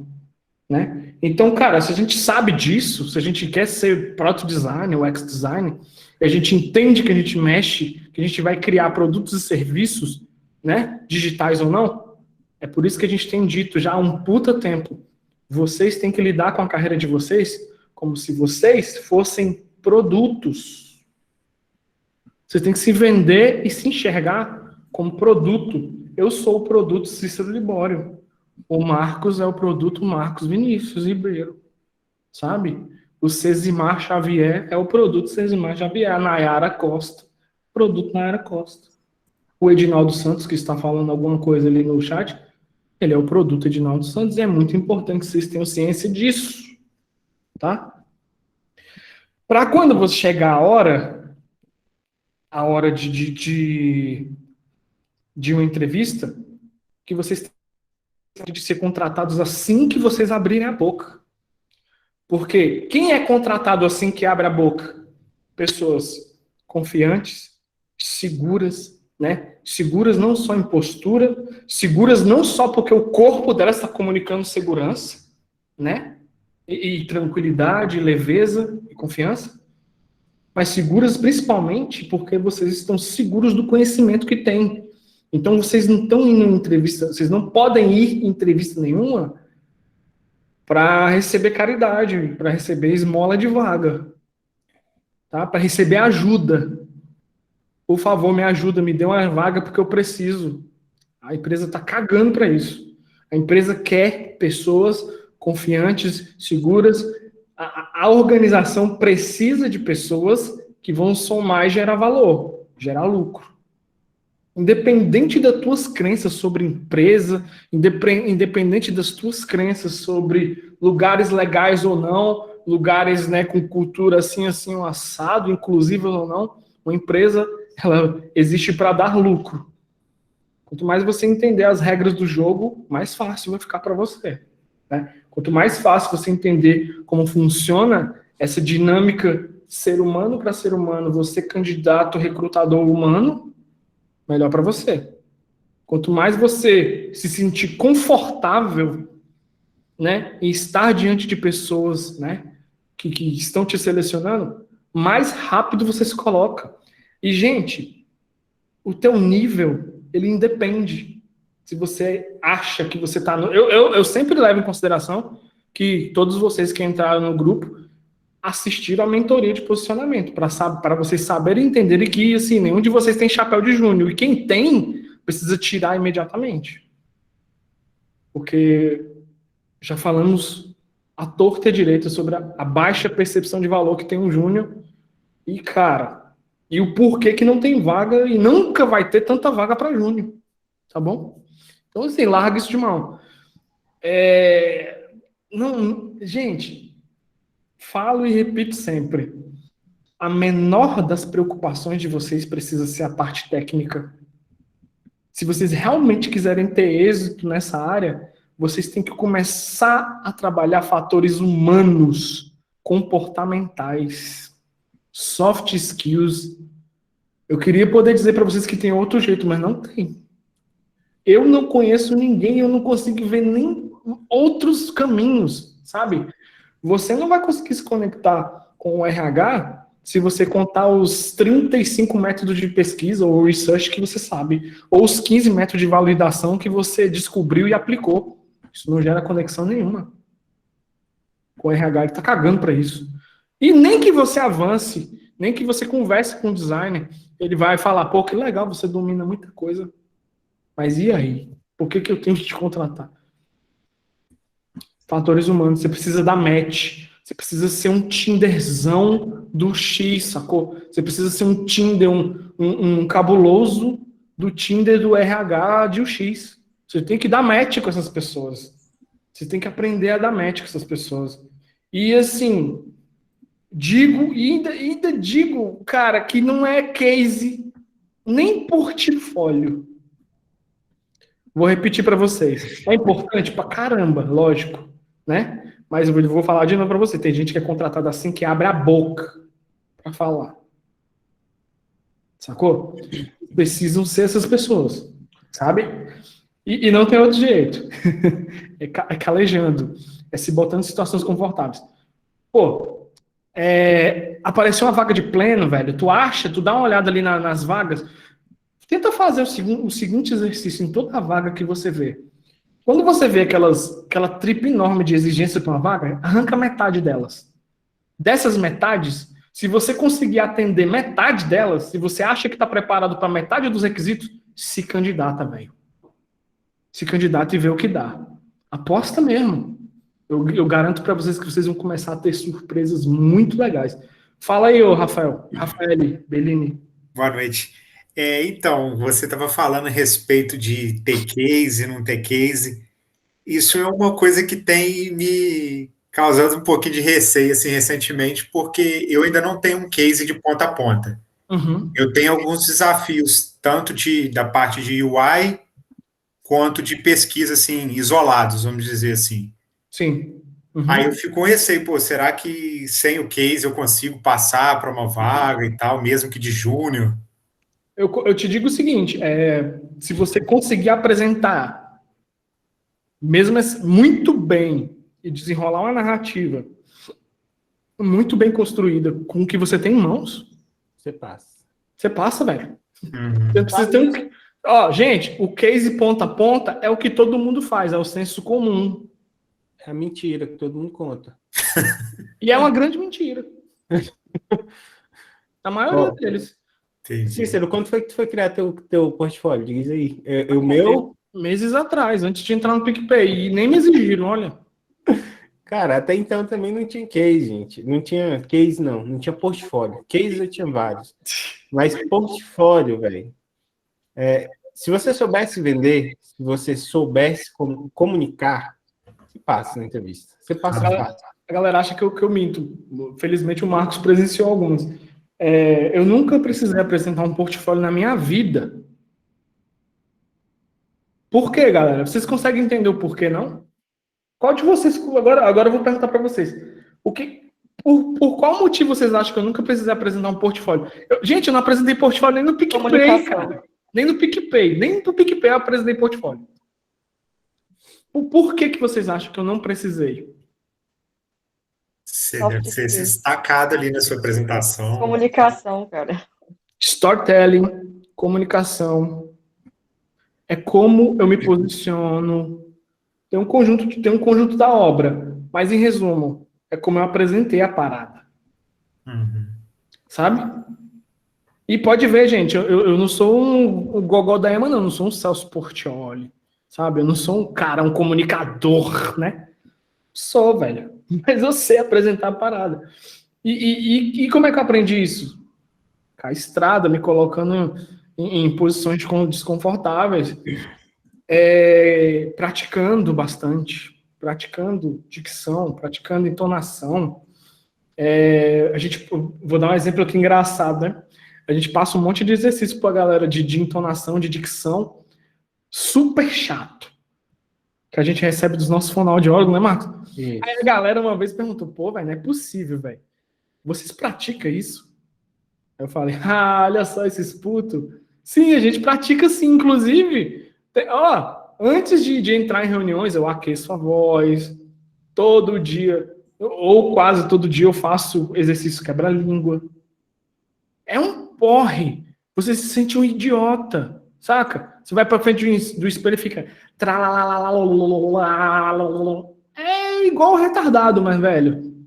né? Então, cara, se a gente sabe disso, se a gente quer ser product design ou UX design, e a gente entende que a gente mexe, que a gente vai criar produtos e serviços, né, digitais ou não, é por isso que a gente tem dito já há um puta tempo, vocês têm que lidar com a carreira de vocês como se vocês fossem produtos. Vocês têm que se vender e se enxergar como produto. Eu sou o produto Cícero Libório. O Marcos é o produto Marcos Vinícius Ribeiro. Sabe? O Cesimar Xavier é o produto Cesimar Xavier. A Nayara Costa, produto Nayara Costa. O Edinaldo Santos, que está falando alguma coisa ali no chat, ele é o produto Edinaldo Santos, e é muito importante que vocês tenham ciência disso. Tá? Para quando você chegar a hora de uma entrevista, que vocês têm de ser contratados assim que vocês abrirem a boca. Porque quem é contratado assim que abre a boca? Pessoas confiantes, seguras, né? Seguras não só em postura, seguras não só porque o corpo delas está comunicando segurança, né? E tranquilidade, leveza e confiança, mas seguras principalmente porque vocês estão seguros do conhecimento que têm. Então vocês não estão indo em entrevista, vocês não podem ir em entrevista nenhuma para receber caridade, para receber esmola de vaga, tá? Para receber ajuda. Por favor, me ajuda, me dê uma vaga porque eu preciso. A empresa está cagando para isso. A empresa quer pessoas confiantes, seguras. A organização precisa de pessoas que vão somar e gerar valor, gerar lucro. Independente das tuas crenças sobre empresa, independente das tuas crenças sobre lugares legais ou não, lugares, né, com cultura assim, um assado, inclusive ou não, uma empresa, ela existe para dar lucro. Quanto mais você entender as regras do jogo, mais fácil vai ficar para você, né? Quanto mais fácil você entender como funciona essa dinâmica ser humano para ser humano, você candidato, recrutador humano, melhor para você. Quanto mais você se sentir confortável, né, em estar diante de pessoas, né, que estão te selecionando, mais rápido você se coloca. E, gente, o teu nível, ele independe. Se você acha que você está... Eu sempre levo em consideração que todos vocês que entraram no grupo assistiram a mentoria de posicionamento, para vocês saberem e entenderem que, assim, nenhum de vocês tem chapéu de júnior. E quem tem, precisa tirar imediatamente. Porque já falamos à torta e à direita sobre a baixa percepção de valor que tem um júnior. E, cara, e o porquê que não tem vaga e nunca vai ter tanta vaga para júnior. Tá bom? Então, assim, larga isso de mão. Gente, falo e repito sempre. A menor das preocupações de vocês precisa ser a parte técnica. Se vocês realmente quiserem ter êxito nessa área, vocês têm que começar a trabalhar fatores humanos, comportamentais, soft skills. Eu queria poder dizer para vocês que tem outro jeito, mas não tem. Eu não conheço ninguém, eu não consigo ver nem outros caminhos, sabe? Você não vai conseguir se conectar com o RH se você contar os 35 métodos de pesquisa ou research que você sabe, ou os 15 métodos de validação que você descobriu e aplicou. Isso não gera conexão nenhuma. Com o RH, ele está cagando para isso. E nem que você avance, nem que você converse com o designer, ele vai falar, pô, que legal, você domina muita coisa. Mas e aí? Por que eu tenho que te contratar? Fatores humanos. Você precisa dar match. Você precisa ser um Tinderzão do X, sacou? Você precisa ser um Tinder, um cabuloso do Tinder do RH de UX. Você tem que dar match com essas pessoas. Você tem que aprender a dar match com essas pessoas. E assim, ainda digo, cara, que não é case nem portfólio. Vou repetir para vocês. É importante pra caramba, lógico, né? Mas eu vou falar de novo para você. Tem gente que é contratada assim que abre a boca para falar. Sacou? Precisam ser essas pessoas, sabe? E não tem outro jeito. É calejando. É se botando em situações confortáveis. Pô, apareceu uma vaga de pleno, velho. Tu dá uma olhada ali nas vagas. Tenta fazer o seguinte exercício em toda a vaga que você vê. Quando você vê aquela tripa enorme de exigência para uma vaga, arranca metade delas. Dessas metades, se você conseguir atender metade delas, se você acha que está preparado para metade dos requisitos, se candidata, velho. Se candidata e vê o que dá. Aposta mesmo. Eu garanto para vocês que vocês vão começar a ter surpresas muito legais. Fala aí, ô Rafael. Rafael Bellini. Boa noite. Então, você estava falando a respeito de ter case e não ter case. Isso é uma coisa que tem me causado um pouquinho de receio assim, recentemente, porque eu ainda não tenho um case de ponta a ponta. Uhum. Eu tenho alguns desafios, tanto da parte de UI, quanto de pesquisa, assim, isolados, vamos dizer assim. Sim. Uhum. Aí eu fico com receio, pô, será que sem o case eu consigo passar para uma vaga e tal, mesmo que de júnior? Eu te digo o seguinte, se você conseguir apresentar, mesmo muito bem, e desenrolar uma narrativa muito bem construída, com o que você tem em mãos, Você passa. você passa, velho. Uhum. Você precisa ter gente, o case ponta a ponta é o que todo mundo faz, é o senso comum. É a mentira que todo mundo conta. E é uma grande mentira. A maioria deles. Entendi. Cícero, quando foi que tu foi criar teu portfólio? Diz aí. O meu... Meses atrás, antes de entrar no PicPay. E nem me exigiram, olha. Cara, até então também não tinha case, gente. Não tinha case, não. Não tinha portfólio. Case eu tinha vários. Mas portfólio, velho. Se você soubesse vender, se você soubesse comunicar, você passa na entrevista. Você passa fácil. A galera acha que eu minto. Felizmente o Marcos presenciou algumas. Eu nunca precisei apresentar um portfólio na minha vida. Por quê, galera? Vocês conseguem entender o porquê, não? Qual de vocês... Agora eu vou perguntar para vocês. Por qual motivo vocês acham que eu nunca precisei apresentar um portfólio? Gente, eu não apresentei portfólio nem no PicPay, cara. Nem no PicPay. Nem no PicPay eu apresentei portfólio. Por que vocês acham que eu não precisei? Você deve ser destacado ali na sua apresentação. Comunicação, cara. Storytelling, comunicação, é como eu me posiciono. Tem um conjunto da obra, mas em resumo, é como eu apresentei a parada. Uhum. Sabe? E pode ver, gente, eu não sou um gogó da Ema, não. Eu não sou um Celso Portiolli, sabe? Eu não sou um cara, um comunicador, né? Sou, velho. Mas eu sei apresentar a parada. E como é que eu aprendi isso? Com a estrada, me colocando em posições desconfortáveis. Praticando bastante. Praticando dicção, praticando entonação. Vou dar um exemplo aqui engraçado, né? A gente passa um monte de exercício pra galera de entonação, de dicção, super chato, que a gente recebe dos nossos fonoaudiólogos, né, Marcos? Isso. Aí a galera uma vez perguntou, pô, velho, não é possível, velho. Vocês praticam isso? Aí eu falei, olha só esses putos. Sim, a gente pratica sim, inclusive, antes de entrar em reuniões, eu aqueço a voz, todo dia, ou quase todo dia eu faço exercício quebra-língua. É um porre. Você se sente um idiota, saca? Você vai pra frente do espelho e fica... É igual retardado, mas, velho,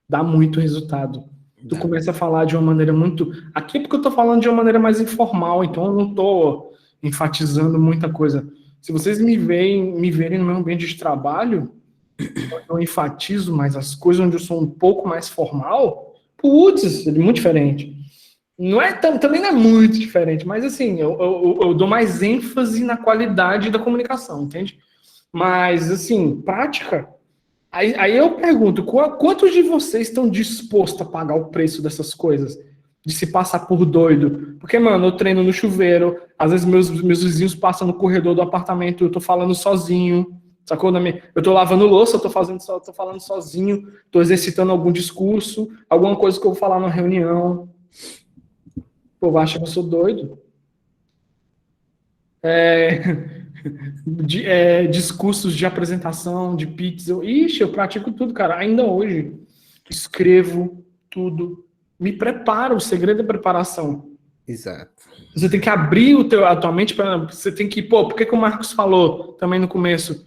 dá muito resultado. Tu começa a falar de uma maneira muito... Aqui é porque eu tô falando de uma maneira mais informal, então eu não tô enfatizando muita coisa. Se vocês me verem no meu ambiente de trabalho, eu enfatizo mais as coisas onde eu sou um pouco mais formal, putz, é muito diferente. Também não é muito diferente, mas assim, eu dou mais ênfase na qualidade da comunicação, entende? Mas, assim, prática... Aí eu pergunto, quantos de vocês estão dispostos a pagar o preço dessas coisas? De se passar por doido? Porque, mano, eu treino no chuveiro, às vezes meus vizinhos passam no corredor do apartamento, eu tô falando sozinho, sacou? Eu tô lavando louça, eu tô falando sozinho, tô exercitando algum discurso, alguma coisa que eu vou falar numa reunião. O povo acha que eu sou doido. discursos de apresentação, de pitch. Eu pratico tudo, cara. Ainda hoje, escrevo tudo. Me preparo, o segredo é preparação. Exato. Você tem que abrir a tua mente para. Você tem que. Por que o Marcos falou também no começo?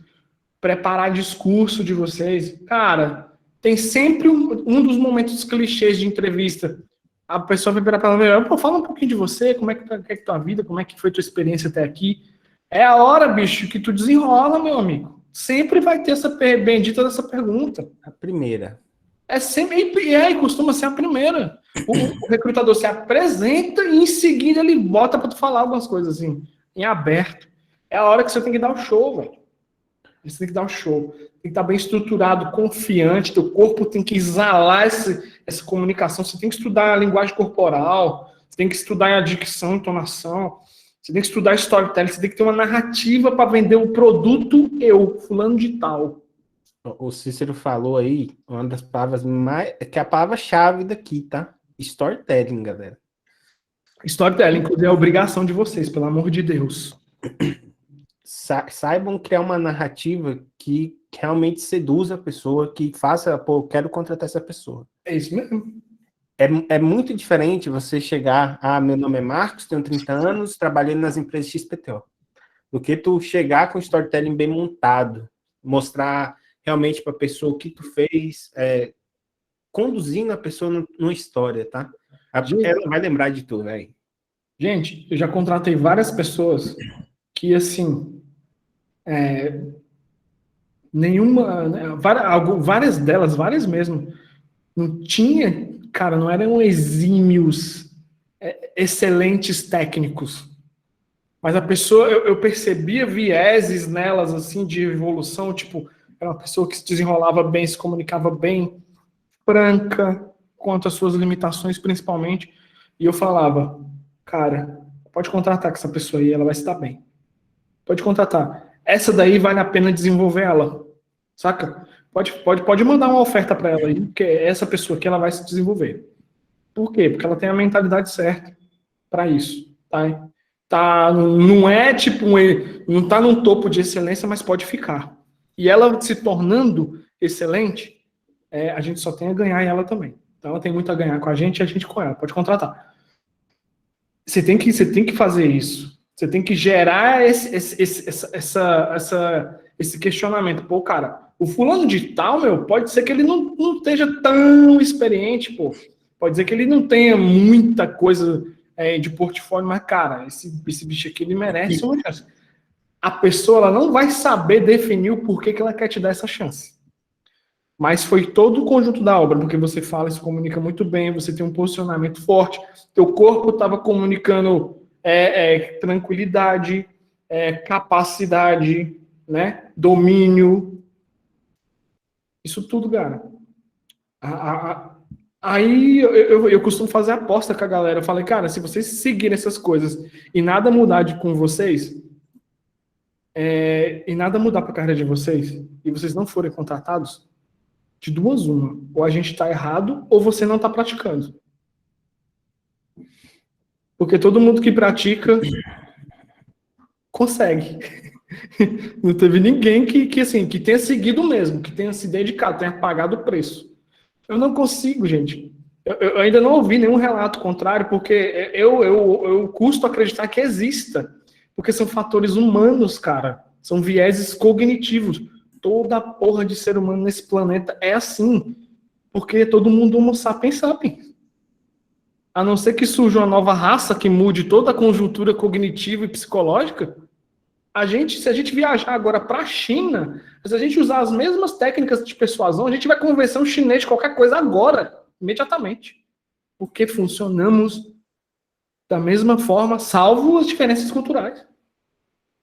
Preparar discurso de vocês. Cara, tem sempre um dos momentos clichês de entrevista. A pessoa vai virar para ela, fala um pouquinho de você, como é que é tua vida, como é que foi tua experiência até aqui. É a hora, bicho, que tu desenrola, meu amigo. Sempre vai ter essa bendita dessa pergunta. A primeira. É sempre, e costuma ser a primeira. O recrutador se apresenta e em seguida ele bota para tu falar algumas coisas assim, em aberto. É a hora que você tem que dar o show, velho. Você tem que dar o show. Tem que estar bem estruturado, confiante. Teu corpo tem que exalar essa comunicação. Você tem que estudar a linguagem corporal. Você tem que estudar a dicção, entonação. Você tem que estudar storytelling. Você tem que ter uma narrativa para vender o produto fulano de tal. O Cícero falou aí uma das palavras mais... que é a palavra-chave daqui, tá? Storytelling, galera. Storytelling, inclusive, é a obrigação de vocês, pelo amor de Deus. Saibam criar uma narrativa que realmente seduza a pessoa, que faça, pô, quero contratar essa pessoa. É isso mesmo. É muito diferente você chegar, meu nome é Marcos, tenho 30 anos, trabalhei nas empresas XPTO, do que tu chegar com storytelling bem montado, mostrar realmente para a pessoa o que tu fez, conduzindo a pessoa numa história, tá? Ela vai lembrar de tu, velho. Gente, eu já contratei várias pessoas que, assim, várias delas, várias mesmo, não tinha, cara, não eram exímios, excelentes técnicos, mas a pessoa, eu percebia vieses nelas, assim, de evolução, tipo, era uma pessoa que se desenrolava bem, se comunicava bem, franca, quanto às suas limitações, principalmente, e eu falava, cara, pode contratar com essa pessoa aí, ela vai se dar bem. Pode contratar. Essa daí vale a pena desenvolver ela, saca? Pode mandar uma oferta para ela aí, porque essa pessoa aqui ela vai se desenvolver. Por quê? Porque ela tem a mentalidade certa para isso, tá? Não é tipo não tá num topo de excelência, mas pode ficar. E ela se tornando excelente, a gente só tem a ganhar em ela também. Então ela tem muito a ganhar com a gente e a gente com ela. Pode contratar. Você tem que fazer isso. Você tem que gerar esse questionamento. Pô, cara, o fulano de tal, pode ser que ele não esteja tão experiente, pô. Pode ser que ele não tenha muita coisa de portfólio, mas, cara, esse bicho aqui, ele merece uma chance. A pessoa, ela não vai saber definir o porquê que ela quer te dar essa chance. Mas foi todo o conjunto da obra, porque você fala e se comunica muito bem, você tem um posicionamento forte, teu corpo estava comunicando tranquilidade, capacidade, né, domínio. Isso tudo, cara. Aí eu costumo fazer aposta com a galera. Eu falei, cara, se vocês seguirem essas coisas e nada mudar com vocês, e nada mudar para a carreira de vocês, e vocês não forem contratados, de duas uma. Ou a gente está errado, ou você não está praticando. Porque todo mundo que pratica consegue. Não teve ninguém que tenha seguido mesmo, que tenha se dedicado, tenha pagado o preço. Eu não consigo, gente. Eu ainda não ouvi nenhum relato contrário, porque eu custo acreditar que exista. Porque são fatores humanos, cara. São vieses cognitivos. Toda porra de ser humano nesse planeta é assim. Porque todo mundo homo sapiens sapiens. A não ser que surja uma nova raça que mude toda a conjuntura cognitiva e psicológica, se a gente viajar agora para a China, se a gente usar as mesmas técnicas de persuasão, a gente vai convencer um chinês de qualquer coisa agora, imediatamente. Porque funcionamos da mesma forma, salvo as diferenças culturais.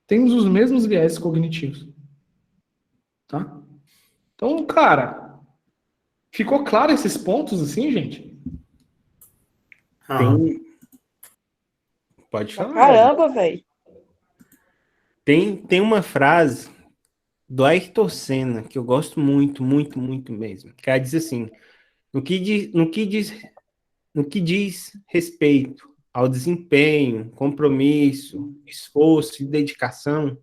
Temos os mesmos viés cognitivos. Tá? Então, cara, ficou claro esses pontos assim, gente? Pode falar. Caramba, velho. Tem uma frase do Ayrton Senna que eu gosto muito, muito, muito mesmo. Que ela diz assim: no que diz respeito ao desempenho, compromisso, esforço e dedicação,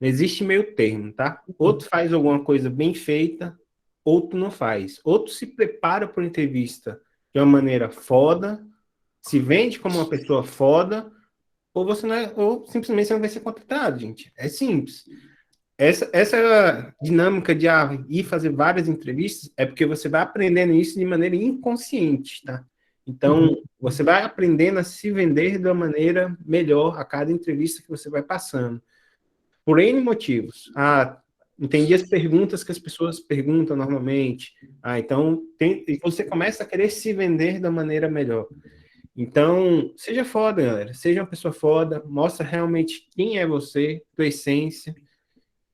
Não existe meio termo, tá? Ou tu faz alguma coisa bem feita, ou tu não faz. Ou tu se prepara para uma entrevista de uma maneira foda, se vende como uma pessoa foda, ou você não é, ou simplesmente você não vai ser contratado, gente. É simples. Essa dinâmica de ir fazer várias entrevistas é porque você vai aprendendo isso de maneira inconsciente, tá? Então, você vai aprendendo a se vender de uma maneira melhor a cada entrevista que você vai passando. Por N motivos. Entendi as perguntas que as pessoas perguntam normalmente. Então, você começa a querer se vender da maneira melhor. Então, seja foda, galera. Seja uma pessoa foda. Mostra realmente quem é você, tua essência.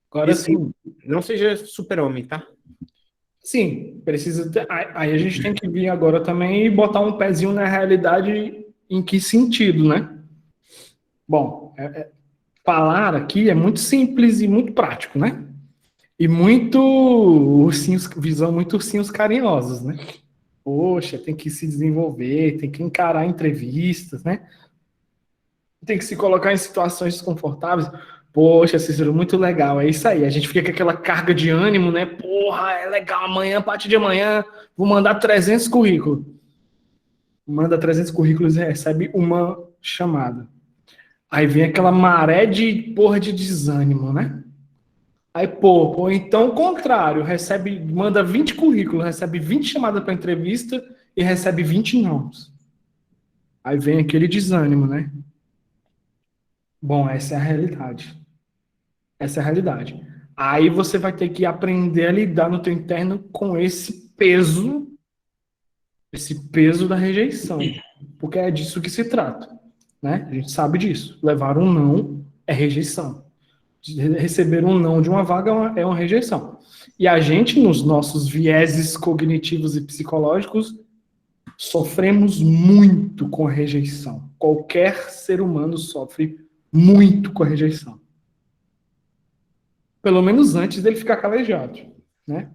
Agora sim. Não seja super-homem, tá? Sim, precisa ter, aí a gente tem que vir agora também e botar um pezinho na realidade em que sentido, né? Bom, falar aqui é muito simples e muito prático, né? E muito ursinhos, visão muito ursinhos carinhosos, né? Poxa, tem que se desenvolver, tem que encarar entrevistas, né? Tem que se colocar em situações desconfortáveis. Poxa, Cícero, muito legal, é isso aí. A gente fica com aquela carga de ânimo, né? Porra, é legal, amanhã, a partir de amanhã, vou mandar 300 currículos. Manda 300 currículos e recebe uma chamada. Aí vem aquela maré de porra de desânimo, né? Aí, então o contrário, manda 20 currículos, recebe 20 chamadas para entrevista e recebe 20 não. Aí vem aquele desânimo, né? Bom, essa é a realidade. Essa é a realidade. Aí você vai ter que aprender a lidar no teu interno com esse peso da rejeição. Porque é disso que se trata, né? A gente sabe disso. Levar um não é rejeição. Receber um não de uma vaga é uma rejeição. E a gente, nos nossos vieses cognitivos e psicológicos, sofremos muito com a rejeição. Qualquer ser humano sofre muito com a rejeição. Pelo menos antes dele ficar calejado, né?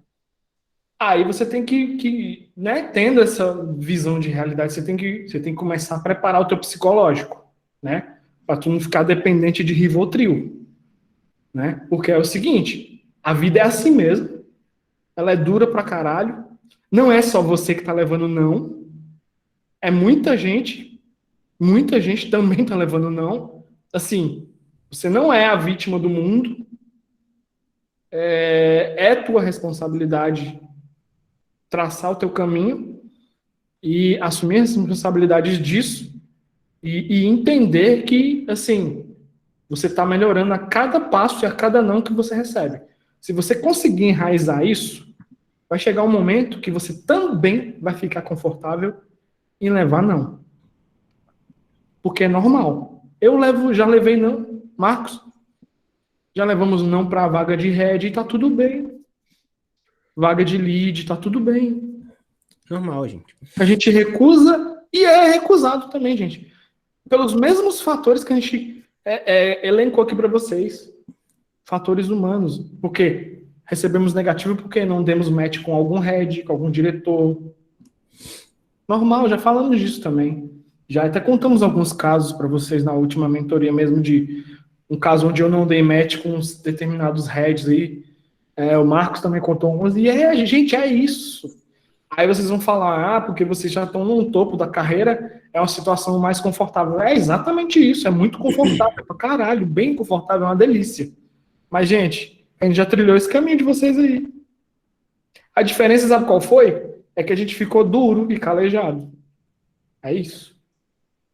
Aí você tem que né, tendo essa visão de realidade, você tem que começar a preparar o teu psicológico, né? Para tu não ficar dependente de Rivotril, né? Porque é o seguinte, a vida é assim mesmo, ela é dura pra caralho, não é só você que tá levando não, é muita gente também tá levando não, assim, você não é a vítima do mundo, é tua responsabilidade traçar o teu caminho e assumir as responsabilidades disso e entender que, assim, você está melhorando a cada passo e a cada não que você recebe. Se você conseguir enraizar isso, vai chegar um momento que você também vai ficar confortável em levar não. Porque é normal. Já levei não, Marcos, já levamos não para a vaga de head e tá tudo bem. Vaga de lead, tá tudo bem. Normal, gente. A gente recusa e é recusado também, gente. Pelos mesmos fatores que a gente elencou aqui para vocês. Fatores humanos. Por quê? Recebemos negativo porque não demos match com algum head, com algum diretor. Normal, já falamos disso também. Já até contamos alguns casos para vocês na última mentoria mesmo de um caso onde eu não dei match com uns determinados heads aí. O Marcos também contou alguns. E gente, é isso. Aí vocês vão falar, porque vocês já estão no topo da carreira, é uma situação mais confortável. É exatamente isso, é muito confortável pra caralho, bem confortável, é uma delícia. Mas, gente, a gente já trilhou esse caminho de vocês aí. A diferença, sabe qual foi? É que a gente ficou duro e calejado. É isso.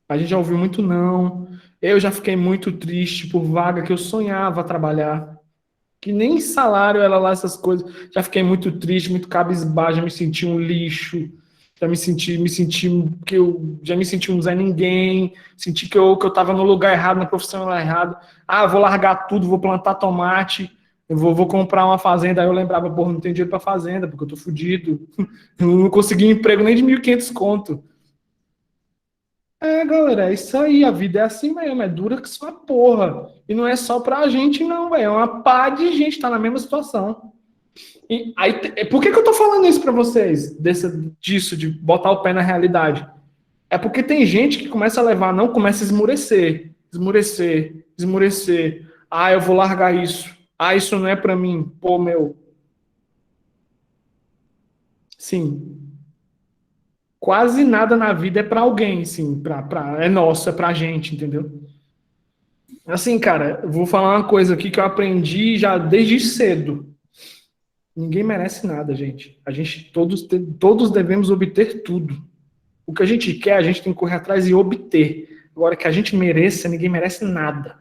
A gente já ouviu muito não. Eu já fiquei muito triste por vaga que eu sonhava trabalhar. Que nem salário era lá, essas coisas. Já fiquei muito triste, muito cabisbaixo, já me senti um lixo. Já me senti um Zé Ninguém. Senti que eu tava no lugar errado, na profissão errada. Vou largar tudo, vou plantar tomate. Eu vou comprar uma fazenda. Aí eu lembrava, não tenho dinheiro pra fazenda, porque eu tô fudido. Eu não consegui emprego nem de 1.500 conto. Galera, é isso aí, a vida é assim mesmo, é dura que só a porra. E não é só pra gente, não, velho. É uma pá de gente tá na mesma situação. E aí, por que eu tô falando isso pra vocês? Disso, de botar o pé na realidade? É porque tem gente que começa a levar não, começa a esmurecer. eu vou largar isso. Isso não é pra mim. Pô, meu. Sim. Quase nada na vida é pra alguém, sim. É nosso, é pra gente, entendeu? Assim, cara, eu vou falar uma coisa aqui que eu aprendi já desde cedo. Ninguém merece nada, gente. Todos devemos obter tudo. O que a gente quer, a gente tem que correr atrás e obter. Agora, que a gente mereça, ninguém merece nada.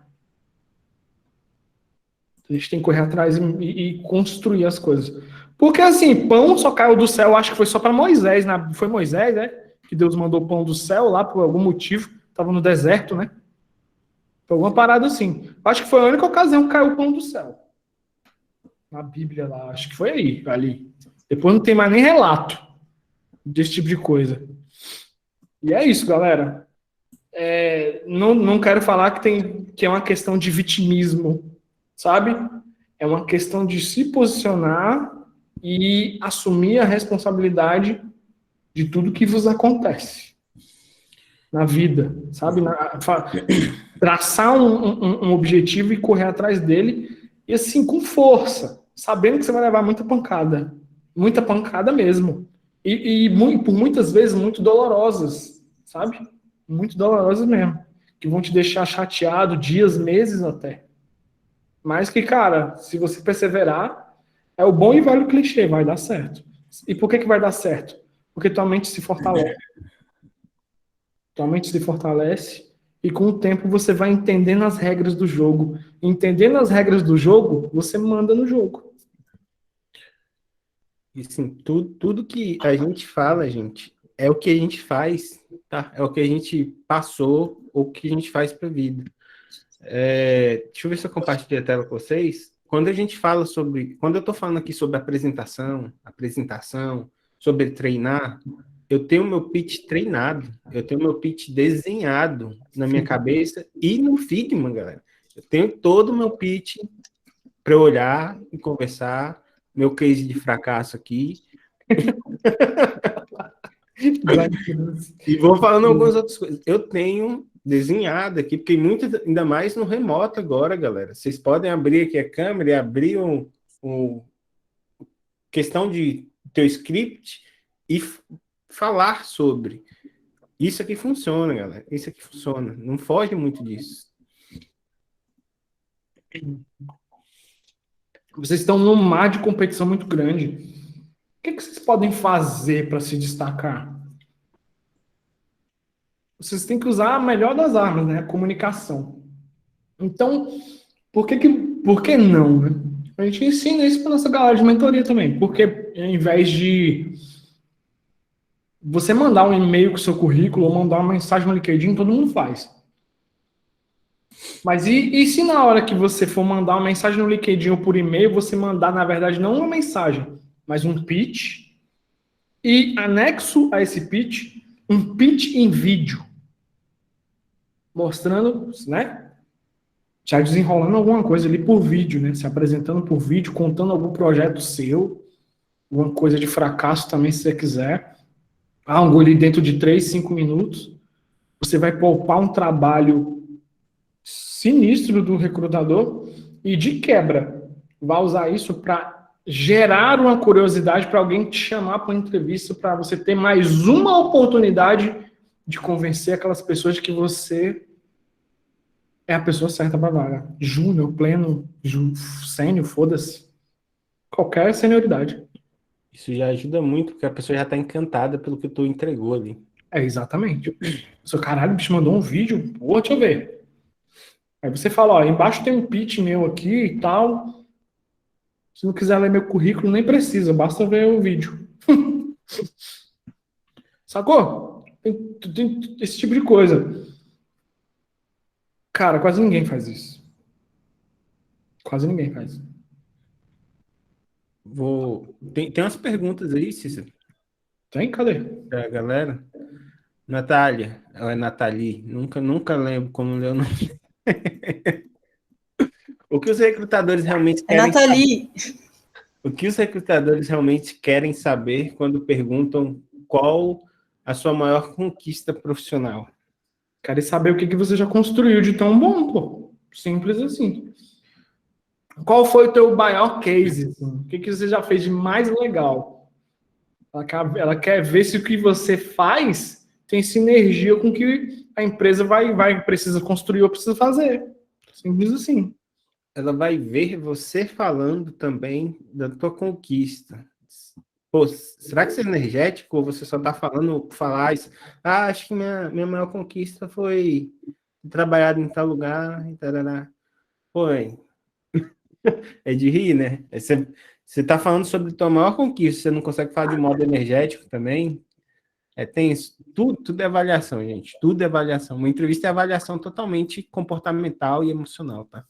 A gente tem que correr atrás e construir as coisas. Porque, assim, pão só caiu do céu, acho que foi só para Moisés. Foi Moisés, né? Que Deus mandou pão do céu lá por algum motivo. Estava no deserto, né? Foi alguma parada assim. Acho que foi a única ocasião que caiu o pão do céu. Na Bíblia lá, acho que foi aí, ali. Depois não tem mais nem relato desse tipo de coisa. E é isso, galera. Não quero falar que é uma questão de vitimismo, sabe? É uma questão de se posicionar e assumir a responsabilidade de tudo que vos acontece na vida, sabe? Traçar um objetivo e correr atrás dele, e assim, com força, sabendo que você vai levar muita pancada mesmo, por muitas vezes muito dolorosas, sabe? Muito dolorosas mesmo, que vão te deixar chateado dias, meses até. Mas que, cara, se você perseverar, é o bom e velho clichê, vai dar certo. E por que vai dar certo? Porque tua mente se fortalece. Tua mente se fortalece e com o tempo você vai entendendo as regras do jogo. Entendendo as regras do jogo, você manda no jogo. E assim, tudo que a gente fala, gente, é o que a gente faz, tá? É o que a gente passou ou o que a gente faz para a vida. Deixa eu ver se eu compartilho a tela com vocês. Quando a gente fala quando eu estou falando aqui sobre apresentação, sobre treinar, eu tenho meu pitch treinado, eu tenho meu pitch desenhado na minha cabeça e no Figma, galera. Eu tenho todo o meu pitch para olhar e conversar, meu case de fracasso aqui. E vou falando algumas outras coisas. Eu tenho desenhado aqui, porque ainda mais no remoto agora, galera. Vocês podem abrir aqui a câmera e abrir questão de teu script e falar sobre. Isso aqui funciona, galera. Isso aqui funciona. Não foge muito disso. Vocês estão num mar de competição muito grande. O que vocês podem fazer para se destacar? Vocês têm que usar a melhor das armas, né? A comunicação. Então, por que não, né? A gente ensina isso para nossa galera de mentoria também. Porque ao invés de você mandar um e-mail com o seu currículo ou mandar uma mensagem no LinkedIn, todo mundo faz. Mas e se na hora que você for mandar uma mensagem no LinkedIn ou por e-mail, você mandar, na verdade, não uma mensagem, mas um pitch, e anexo a esse pitch, um pitch em vídeo, mostrando, né, já desenrolando alguma coisa ali por vídeo, né, se apresentando por vídeo, contando algum projeto seu, alguma coisa de fracasso também, se você quiser, algo ali dentro de 3, 5 minutos, você vai poupar um trabalho sinistro do recrutador e de quebra vai usar isso para gerar uma curiosidade para alguém te chamar para uma entrevista, para você ter mais uma oportunidade de convencer aquelas pessoas de que você é a pessoa certa para a vaga. Júnior, pleno, sênior, foda-se. Qualquer senioridade. Isso já ajuda muito, porque a pessoa já está encantada pelo que tu entregou ali. Exatamente. Seu caralho, o bicho mandou um vídeo, pô, deixa eu ver. Aí você fala, ó, embaixo tem um pitch meu aqui e tal. Se não quiser ler meu currículo, nem precisa, basta ver o vídeo. Sacou? Tem esse tipo de coisa. Cara, quase ninguém faz isso. Quase ninguém faz. Tem umas perguntas aí, Cícero. Tem? Cadê? Da galera. Natália, ela é Nathalie. Nunca lembro como ler o nome. O que os recrutadores realmente querem Nathalie. O que os recrutadores realmente querem saber quando perguntam qual a sua maior conquista profissional? Querem saber o que você já construiu de tão bom, pô. Simples assim. Qual foi o teu maior case? Assim? O que você já fez de mais legal? Ela quer ver se o que você faz tem sinergia com o que a empresa precisa construir ou precisa fazer. Simples assim. Ela vai ver você falando também da tua conquista. Pô, será que você é energético ou você só tá falando, falar isso? Ah, acho que minha maior conquista foi trabalhar em tal lugar, e tarará. Pô, é de rir, né? Você tá falando sobre tua maior conquista, você não consegue falar de modo energético também? É tenso. Tudo é avaliação, gente. Tudo é avaliação. Uma entrevista é avaliação totalmente comportamental e emocional, tá?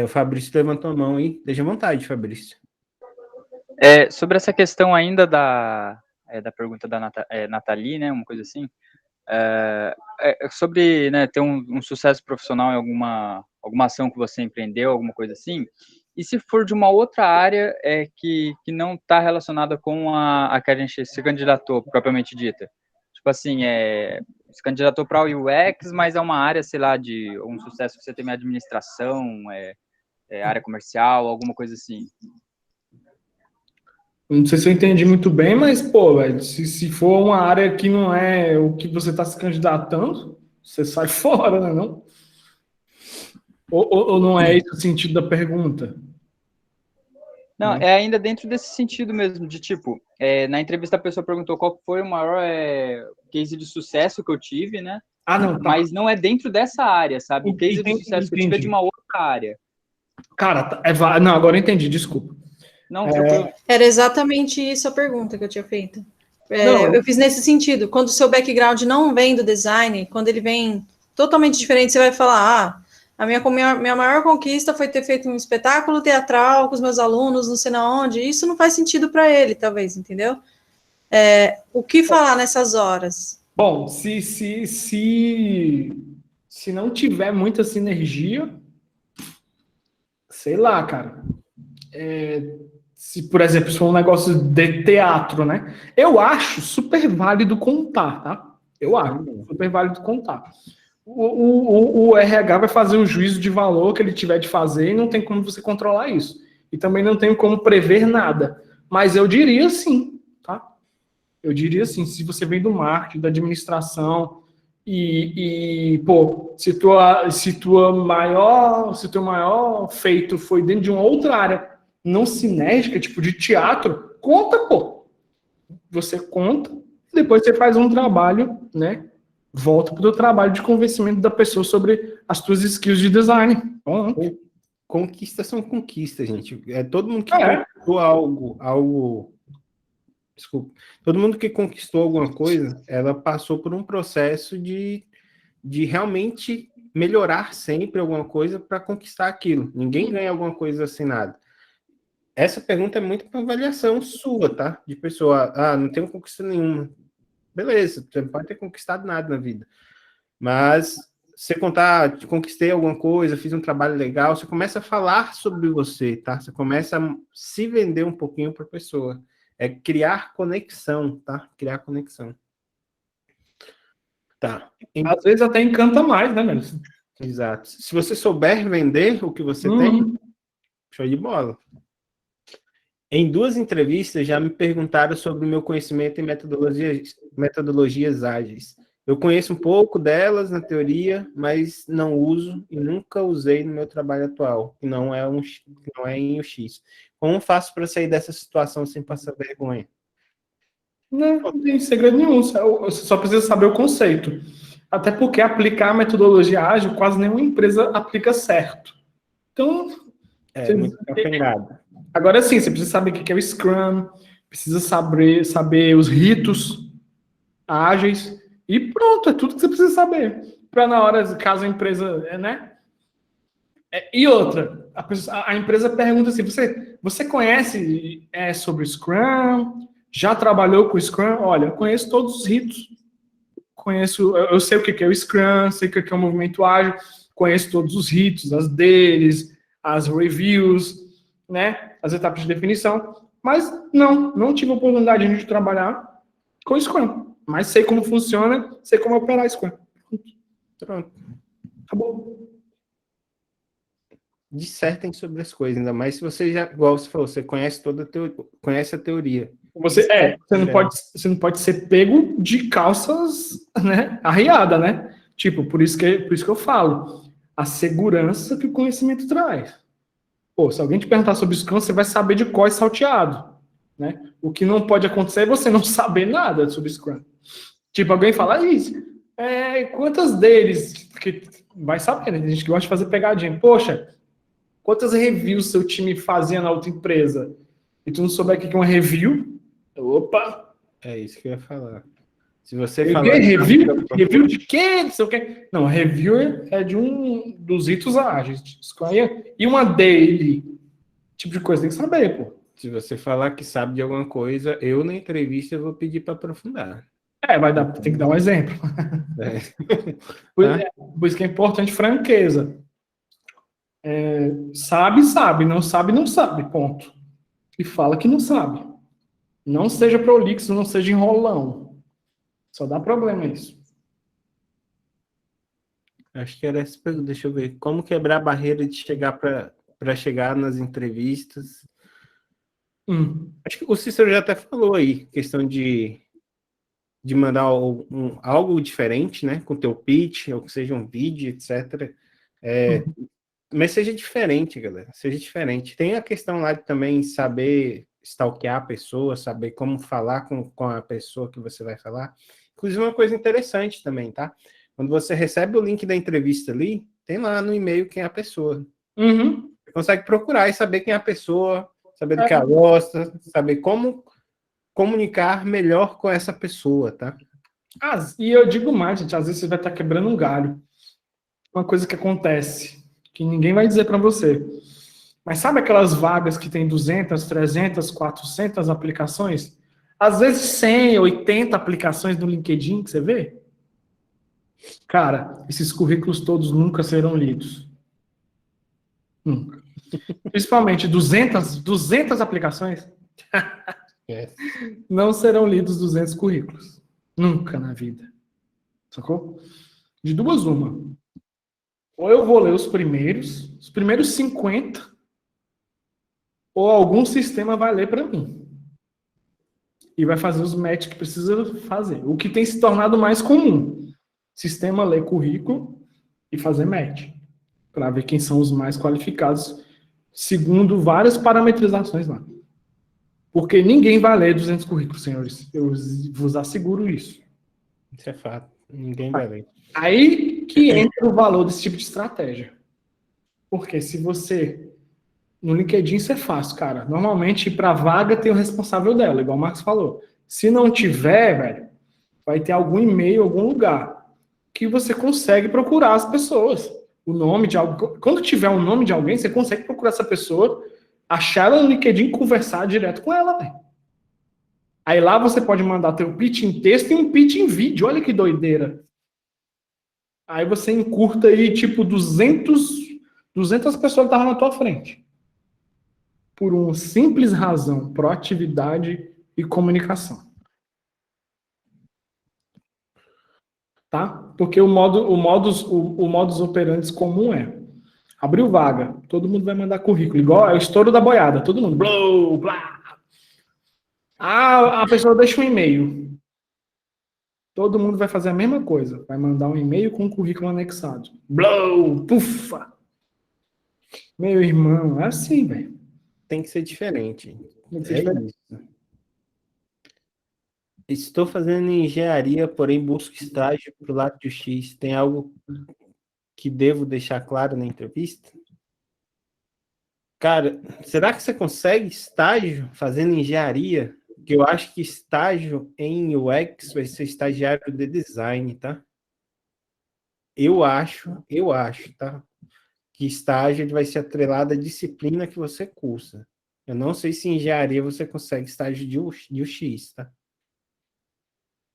O Fabrício levantou a mão aí. Deixa à vontade, Fabrício. Sobre essa questão ainda da pergunta da Nathalie, né, uma coisa assim, sobre, né, ter um sucesso profissional em alguma ação que você empreendeu, alguma coisa assim, e se for de uma outra área que não está relacionada com a que a gente se candidatou, propriamente dita. Tipo assim, se candidatou para o UX, mas é uma área, sei lá, de um sucesso que você tem em administração, área comercial, alguma coisa assim. Não sei se eu entendi muito bem, mas, pô, velho, se for uma área que não é o que você está se candidatando, você sai fora, né, não? Ou não é esse o sentido da pergunta? Não, é ainda dentro desse sentido mesmo, de tipo, na entrevista a pessoa perguntou qual foi o maior case de sucesso que eu tive, né? Ah, não, tá. Mas não é dentro dessa área, sabe? O case de sucesso que eu tive é de uma outra área. Cara, não, agora eu entendi, desculpa. Não, tranquilo. Era exatamente isso a pergunta que eu tinha feito. Não. Eu fiz nesse sentido. Quando o seu background não vem do design, quando ele vem totalmente diferente, você vai falar, a minha maior conquista foi ter feito um espetáculo teatral com os meus alunos, não sei na onde. Isso não faz sentido para ele, talvez, entendeu? O que falar nessas horas? Bom, se não tiver muita sinergia, sei lá, cara. Se, por exemplo, se for um negócio de teatro, né? Eu acho super válido contar, tá? Eu acho super válido contar. O RH vai fazer o juízo de valor que ele tiver de fazer e não tem como você controlar isso. E também não tem como prever nada. Mas eu diria sim, tá? Eu diria sim, se você vem do marketing, da administração pô, se teu maior feito foi dentro de uma outra área não sinérgica, tipo de teatro, conta, pô. Você conta, depois você faz um trabalho, né? Volta para o trabalho de convencimento da pessoa sobre as suas skills de design. Conquistas são conquistas, gente. Todo mundo que conquistou algo. Desculpa. Todo mundo que conquistou alguma coisa, ela passou por um processo de realmente melhorar sempre alguma coisa para conquistar aquilo. Ninguém ganha alguma coisa assim nada. Essa pergunta é muito para avaliação sua, tá? De pessoa, não tenho conquista nenhuma. Beleza, você não pode ter conquistado nada na vida. Mas você conquistei alguma coisa, fiz um trabalho legal, você começa a falar sobre você, tá? Você começa a se vender um pouquinho para a pessoa. É criar conexão, tá? Criar conexão. Tá. Às vezes até encanta mais, né, Melissa? Exato. Se você souber vender o que você tem, show de bola. Em 2 entrevistas já me perguntaram sobre o meu conhecimento em metodologias ágeis. Eu conheço um pouco delas na teoria, mas não uso e nunca usei no meu trabalho atual, que não é em UX. Como faço para sair dessa situação sem passar vergonha? Não tem segredo nenhum, você só precisa saber o conceito. Até porque aplicar a metodologia ágil, quase nenhuma empresa aplica certo. Então, muito capengado. Agora sim, você precisa saber o que é o Scrum, precisa saber os ritos ágeis, e pronto, é tudo que você precisa saber. Para na hora, caso a empresa, né? E outra, a empresa pergunta assim, você conhece sobre Scrum? Já trabalhou com Scrum? Olha, eu conheço todos os ritos. Eu sei o que é o Scrum, sei o que é o movimento ágil, conheço todos os ritos, as deles, as reviews, né? As etapas de definição. Mas não tive a oportunidade de trabalhar com Scrum. Mas sei como funciona, sei como operar Scrum. Pronto. Acabou. dissertem sobre as coisas, ainda mais se você já, igual você falou, você conhece conhece a teoria. Você não pode ser pego de calças, né, arriada, né? Tipo, por isso que eu falo, a segurança que o conhecimento traz. Pô, se alguém te perguntar sobre Scrum, você vai saber de qual é salteado, né? O que não pode acontecer é você não saber nada sobre Scrum. Tipo, alguém fala isso, quantas deles, porque vai saber, né? Tem gente que gosta de fazer pegadinha. Poxa, quantas reviews seu time fazia na outra empresa? E tu não souber o que é uma review? Opa! É isso que eu ia falar. Se você O falar... quê? Review? Review de quê? Não sei o quê. Não, review é de um dos ritos ágeis. E uma daily? Tipo de coisa, tem que saber, pô. Se você falar que sabe de alguma coisa, eu na entrevista eu vou pedir para aprofundar. Tem que dar um exemplo. É. Por isso que é importante franqueza. Sabe, não sabe, não sabe, ponto. E fala que não sabe. Não seja prolixo, não seja enrolão. Só dá problema isso. Acho que era essa pergunta. Deixa eu ver. Como quebrar a barreira de chegar para chegar nas entrevistas? Acho que o Cícero já até falou aí, questão de mandar algo diferente, né? Com teu pitch, ou que seja um vídeo, etc. Mas seja diferente, galera. Seja diferente. Tem a questão lá de também saber stalkear a pessoa, saber como falar com a pessoa que você vai falar. Inclusive, uma coisa interessante também, tá? Quando você recebe o link da entrevista ali, tem lá no e-mail quem é a pessoa. Você consegue procurar e saber quem é a pessoa, saber do que ela gosta, saber como comunicar melhor com essa pessoa, tá? E eu digo mais, gente, às vezes você vai estar quebrando um galho. Uma coisa que acontece, que ninguém vai dizer para você. Mas sabe aquelas vagas que tem 200, 300, 400 aplicações? Às vezes 100, 80 aplicações no LinkedIn que você vê? Cara, esses currículos todos nunca serão lidos. Nunca. Principalmente 200 aplicações, não serão lidos 200 currículos. Nunca na vida. Sacou? De duas, uma. Ou eu vou ler os primeiros 50, ou algum sistema vai ler para mim. E vai fazer os match que precisa fazer. O que tem se tornado mais comum. Sistema ler currículo e fazer match. Para ver quem são os mais qualificados, segundo várias parametrizações lá. Porque ninguém vai ler 200 currículos, senhores. Eu vos asseguro isso. Isso é fato. Ninguém vai ler. Aí que entra o valor desse tipo de estratégia. Porque se você... No LinkedIn isso é fácil, cara. Normalmente, para vaga, tem o responsável dela, igual o Marcos falou. Se não tiver, velho, vai ter algum e-mail, algum lugar que você consegue procurar as pessoas. O nome de alguém. Quando tiver o nome de alguém, você consegue procurar essa pessoa, achar ela no LinkedIn e conversar direto com ela, velho. Aí lá você pode mandar teu pitch em texto e um pitch em vídeo. Olha que doideira. Aí você encurta aí, tipo, 200 pessoas que estavam na tua frente. Por uma simples razão, proatividade e comunicação. Tá? Porque o modus operandi comum é: abriu vaga, todo mundo vai mandar currículo, igual é o estouro da boiada, todo mundo, blá, blá. A pessoa deixa um e-mail. Todo mundo vai fazer a mesma coisa, vai mandar um e-mail com um currículo anexado. Blow, pufa. Meu irmão, é assim, velho. Tem que ser diferente. Diferente. Isso. Estou fazendo engenharia, porém busco estágio para o lado de X. Tem algo que devo deixar claro na entrevista? Cara, será que você consegue estágio fazendo engenharia? Porque eu acho que estágio em UX vai ser estagiário de design, tá? Eu acho, tá? Que estágio ele vai ser atrelado à disciplina que você cursa. Eu não sei se em engenharia você consegue estágio de UX, tá?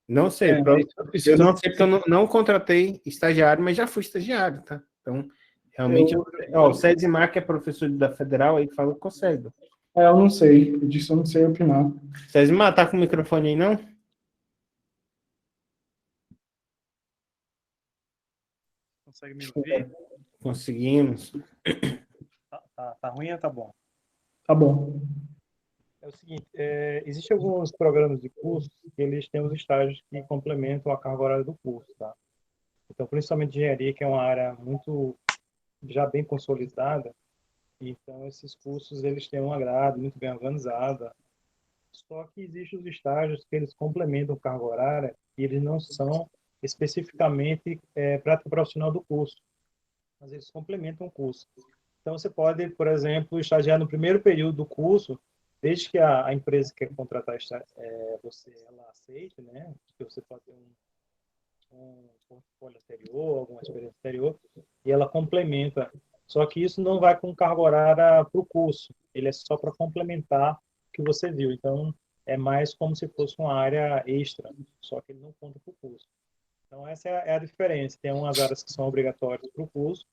Não sei. Eu não sei porque eu não contratei estagiário, mas já fui estagiário, tá? Então, realmente... o Cedimar, que é professor da Federal, aí fala que consegue. Eu não sei. Disso eu não sei opinar. Cedimar, tá com o microfone aí, não? Consegue me ouvir? Conseguimos. Tá ruim ou tá bom? Tá bom. É o seguinte, existem alguns programas de curso que eles têm os estágios que complementam a carga horária do curso, tá? Então, principalmente engenharia, que é uma área muito, já bem consolidada, então esses cursos, eles têm uma grade muito bem organizada, só que existem os estágios que eles complementam a carga horária e eles não são especificamente prática profissional do curso, mas eles complementam o curso. Então, você pode, por exemplo, estagiar no primeiro período do curso, desde que a empresa que quer contratar você, ela aceite, né? Que você pode ter um portfólio anterior, alguma experiência anterior, e ela complementa. Só que isso não vai com carga horária para o curso, ele é só para complementar o que você viu. Então, é mais como se fosse uma área extra, só que ele não conta para o curso. Então, essa é a diferença. Tem umas áreas que são obrigatórias para o curso,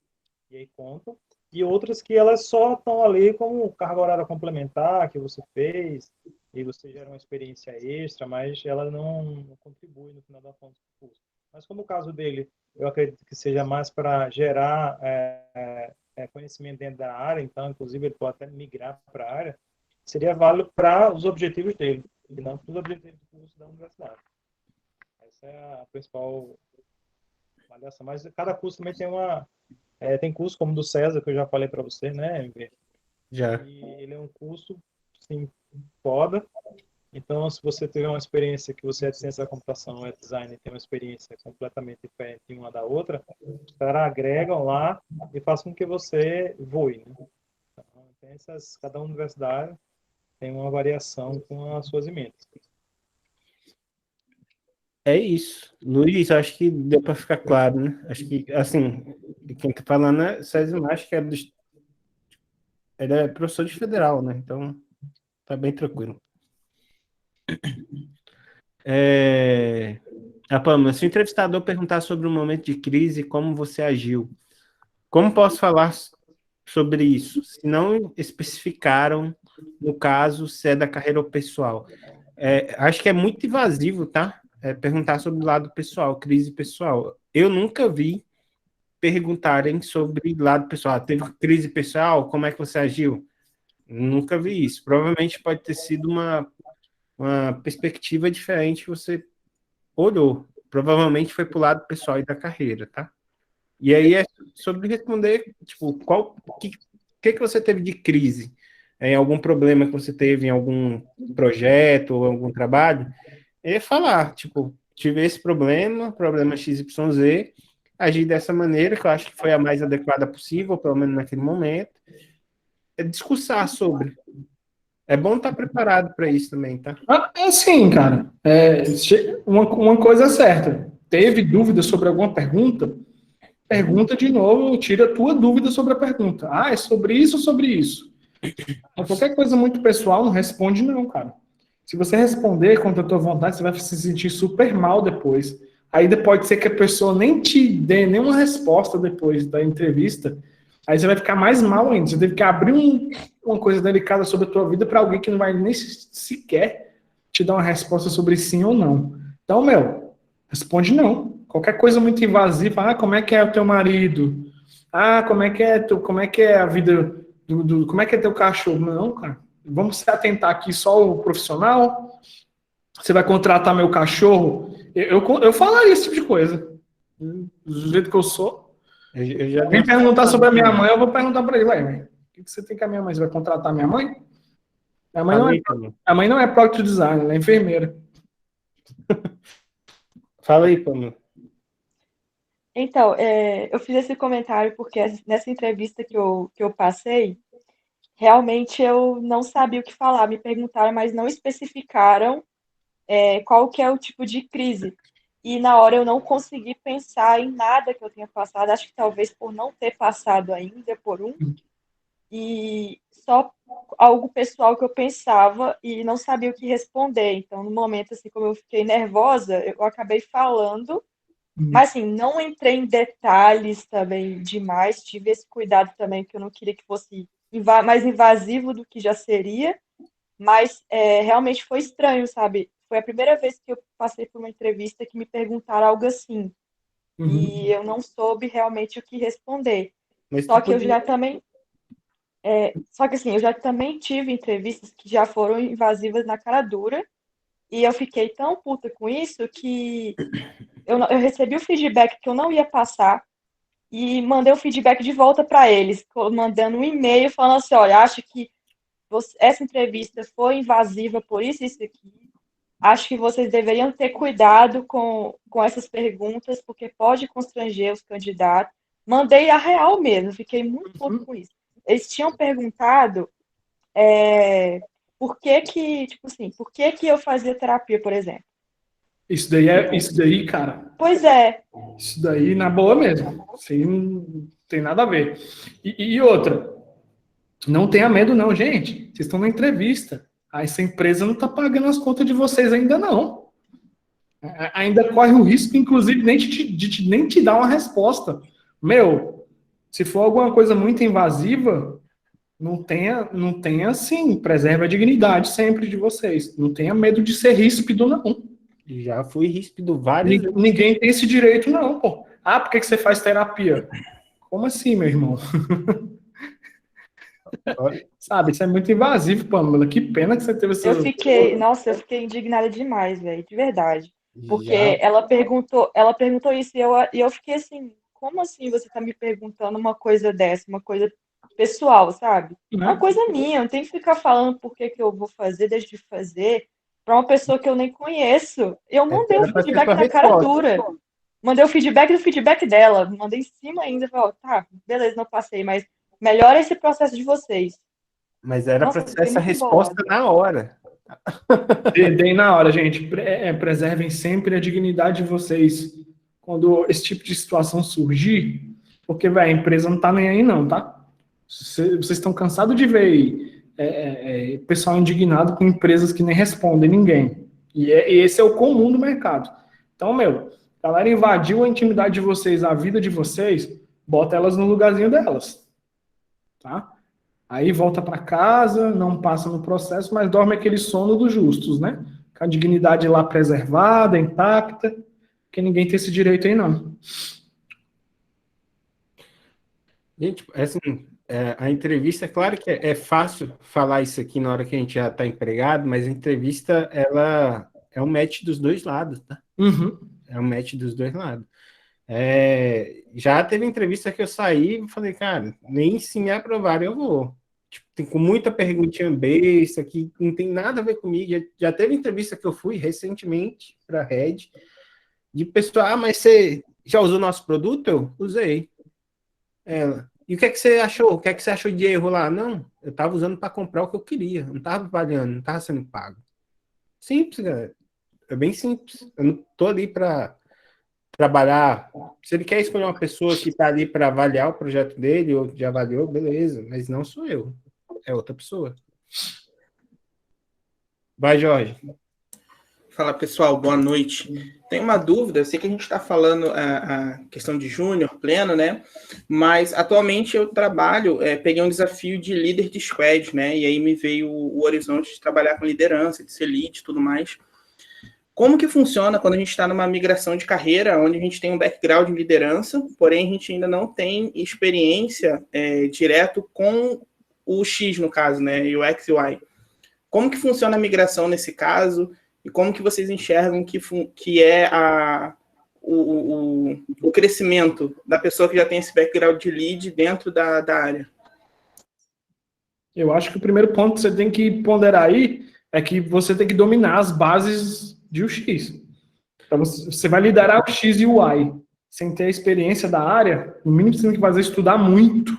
e aí contam, e outras que elas só estão ali como carga horária complementar que você fez, e você gera uma experiência extra, mas ela não contribui no final da conta do curso. Mas como o caso dele, eu acredito que seja mais para gerar conhecimento dentro da área, então, inclusive, ele pode até migrar para a área, seria válido para os objetivos dele, e não para os objetivos do curso da universidade. Essa é a principal avaliação. Mas cada curso também tem curso como o do César, que eu já falei para você, né, MV? Já. E ele é um curso, sim, foda. Então, se você tiver uma experiência que você é de ciência da computação, é design, e tem uma experiência completamente diferente uma da outra, os caras agregam lá e fazem com que você voe, né? Então, cada universidade tem uma variação com as suas emendas. É isso. Luiz, acho que deu para ficar claro, né? Acho que, assim, quem está falando é César Macho, que ele é professor de federal, né? Então, tá bem tranquilo. Pamela, se o entrevistador perguntar sobre um momento de crise, como você agiu? Como posso falar sobre isso? Se não especificaram, no caso, se é da carreira ou pessoal. Acho que é muito invasivo, tá? Perguntar sobre o lado pessoal, crise pessoal. Eu nunca vi perguntarem sobre lado pessoal. Teve crise pessoal? Como é que você agiu? Nunca vi isso. Provavelmente pode ter sido uma perspectiva diferente que você olhou. Provavelmente foi para o lado pessoal e da carreira, tá? E aí é sobre responder, tipo, o que você teve de crise? Em algum problema que você teve em algum projeto ou algum trabalho? E falar, tipo, tive esse problema XYZ, agi dessa maneira, que eu acho que foi a mais adequada possível, pelo menos naquele momento. Discursar sobre. É bom estar preparado para isso também, tá? É assim, cara. Uma coisa é certa. Teve dúvida sobre alguma pergunta? Pergunta de novo, tira a tua dúvida sobre a pergunta. Ah, é sobre isso ou sobre isso? Qualquer coisa muito pessoal, não responde não, cara. Se você responder contra a tua vontade, você vai se sentir super mal depois. Aí pode ser que a pessoa nem te dê nenhuma resposta depois da entrevista. Aí você vai ficar mais mal ainda. Você teve que abrir uma coisa delicada sobre a tua vida para alguém que não vai nem sequer te dar uma resposta sobre sim ou não. Então, responde não. Qualquer coisa muito invasiva. Ah, como é que é o teu marido? Ah, como é que é a vida como é que é teu cachorro? Não, cara. Vamos se atentar aqui só o profissional. Você vai contratar meu cachorro? Eu falaria esse tipo de coisa. Do jeito que eu sou. Eu já Vem perguntar sobre a minha mãe, eu vou perguntar para ele, o que você tem com a minha mãe? Você vai contratar a minha mãe? A mãe não é product designer, ela é enfermeira. Fala aí, Pamela. Então, eu fiz esse comentário porque nessa entrevista que eu passei, realmente eu não sabia o que falar. Me perguntaram, mas não especificaram qual que é o tipo de crise. E na hora eu não consegui pensar em nada que eu tenha passado. Acho que talvez por não ter passado ainda por um. E só algo pessoal que eu pensava e não sabia o que responder. Então, no momento, assim, como eu fiquei nervosa, eu acabei falando. Mas, assim, não entrei em detalhes também demais. Tive esse cuidado também, que eu não queria que fosse mais invasivo do que já seria. Mas realmente foi estranho, sabe? Foi a primeira vez que eu passei por uma entrevista que me perguntaram algo assim. E eu não soube realmente o que responder. Mas Só que eu já também... Só que assim, eu já também tive entrevistas que já foram invasivas na cara dura, e eu fiquei tão puta com isso que eu recebi o feedback que eu não ia passar e mandei o feedback de volta para eles, mandando um e-mail falando assim, olha, acho que essa entrevista foi invasiva por isso e isso aqui. Acho que vocês deveriam ter cuidado com essas perguntas, porque pode constranger os candidatos. Mandei a real mesmo, fiquei muito puto com isso. Eles tinham perguntado por que que, tipo assim, por que que eu fazia terapia, por exemplo. Isso daí, cara. Pois é. Isso daí, na boa mesmo. Isso aí não tem nada a ver. E outra, não tenha medo não, gente. Vocês estão na entrevista. Essa empresa não está pagando as contas de vocês ainda não. Ainda corre o risco, inclusive, nem te dar uma resposta. Meu, se for alguma coisa muito invasiva, não tenha assim, preserve a dignidade sempre de vocês. Não tenha medo de ser ríspido, não. Já fui ríspido várias vezes. Ninguém tem esse direito, não, pô. Ah, por que você faz terapia? Como assim, meu irmão? Sabe, isso é muito invasivo, Pamela. Que pena que você teve essa... Eu fiquei indignada demais, velho, de verdade. Porque ela perguntou isso e eu fiquei assim, como assim você tá me perguntando uma coisa dessa, uma coisa pessoal, sabe? Uma coisa minha, não tem que ficar falando por que eu vou fazer, deixo de fazer, para uma pessoa que eu nem conheço. Eu mandei o feedback na cara dura. Mandei o feedback do feedback dela, mandei em cima ainda, falei, tá, beleza, não passei, mas melhora esse processo de vocês. Mas era para ser essa resposta na hora. Deem na hora, gente. Preservem sempre a dignidade de vocês quando esse tipo de situação surgir, porque, velho, a empresa não tá nem aí não, tá? Vocês estão cansados de ver pessoal indignado com empresas que nem respondem ninguém. E esse é o comum do mercado. Então, meu, a galera invadiu a intimidade de vocês, a vida de vocês, bota elas no lugarzinho delas. Tá? Aí volta para casa, não passa no processo, mas dorme aquele sono dos justos, né? Com a dignidade lá preservada, intacta, porque ninguém tem esse direito aí, não. Gente, assim, a entrevista, é claro que é fácil falar isso aqui na hora que a gente já está empregado, mas a entrevista, ela é um match dos dois lados, tá? Uhum. É um match dos dois lados. Já teve entrevista que eu saí e falei, cara, nem se me aprovarem eu vou. Tipo, tem com muita perguntinha besta que não tem nada a ver comigo. Já teve entrevista que eu fui recentemente para a Red, de pessoa, mas você já usou nosso produto? Eu usei. Ela, e o que é que você achou? O que é que você achou de erro lá? Não, eu estava usando para comprar o que eu queria, não estava avaliando, não estava sendo pago. Simples, galera. É bem simples. Eu não tô ali para trabalhar. Se ele quer escolher uma pessoa que está ali para avaliar o projeto dele, ou já avaliou, beleza, mas não sou eu, é outra pessoa. Vai, Jorge. Fala, pessoal, boa noite. Tem uma dúvida, eu sei que a gente está falando a questão de júnior, pleno, né? Mas atualmente eu trabalho, peguei um desafio de líder de squad, né? E aí me veio o horizonte de trabalhar com liderança, de ser lead e tudo mais. Como que funciona quando a gente está numa migração de carreira, onde a gente tem um background de liderança, porém a gente ainda não tem experiência direto com o X, no caso, né? UX e UI. Como que funciona a migração nesse caso? E como que vocês enxergam que é o crescimento da pessoa que já tem esse background de lead dentro da área? Eu acho que o primeiro ponto que você tem que ponderar aí é que você tem que dominar as bases de UX. Então, você vai liderar o X e o Y sem ter a experiência da área, o mínimo que você tem que fazer é estudar muito.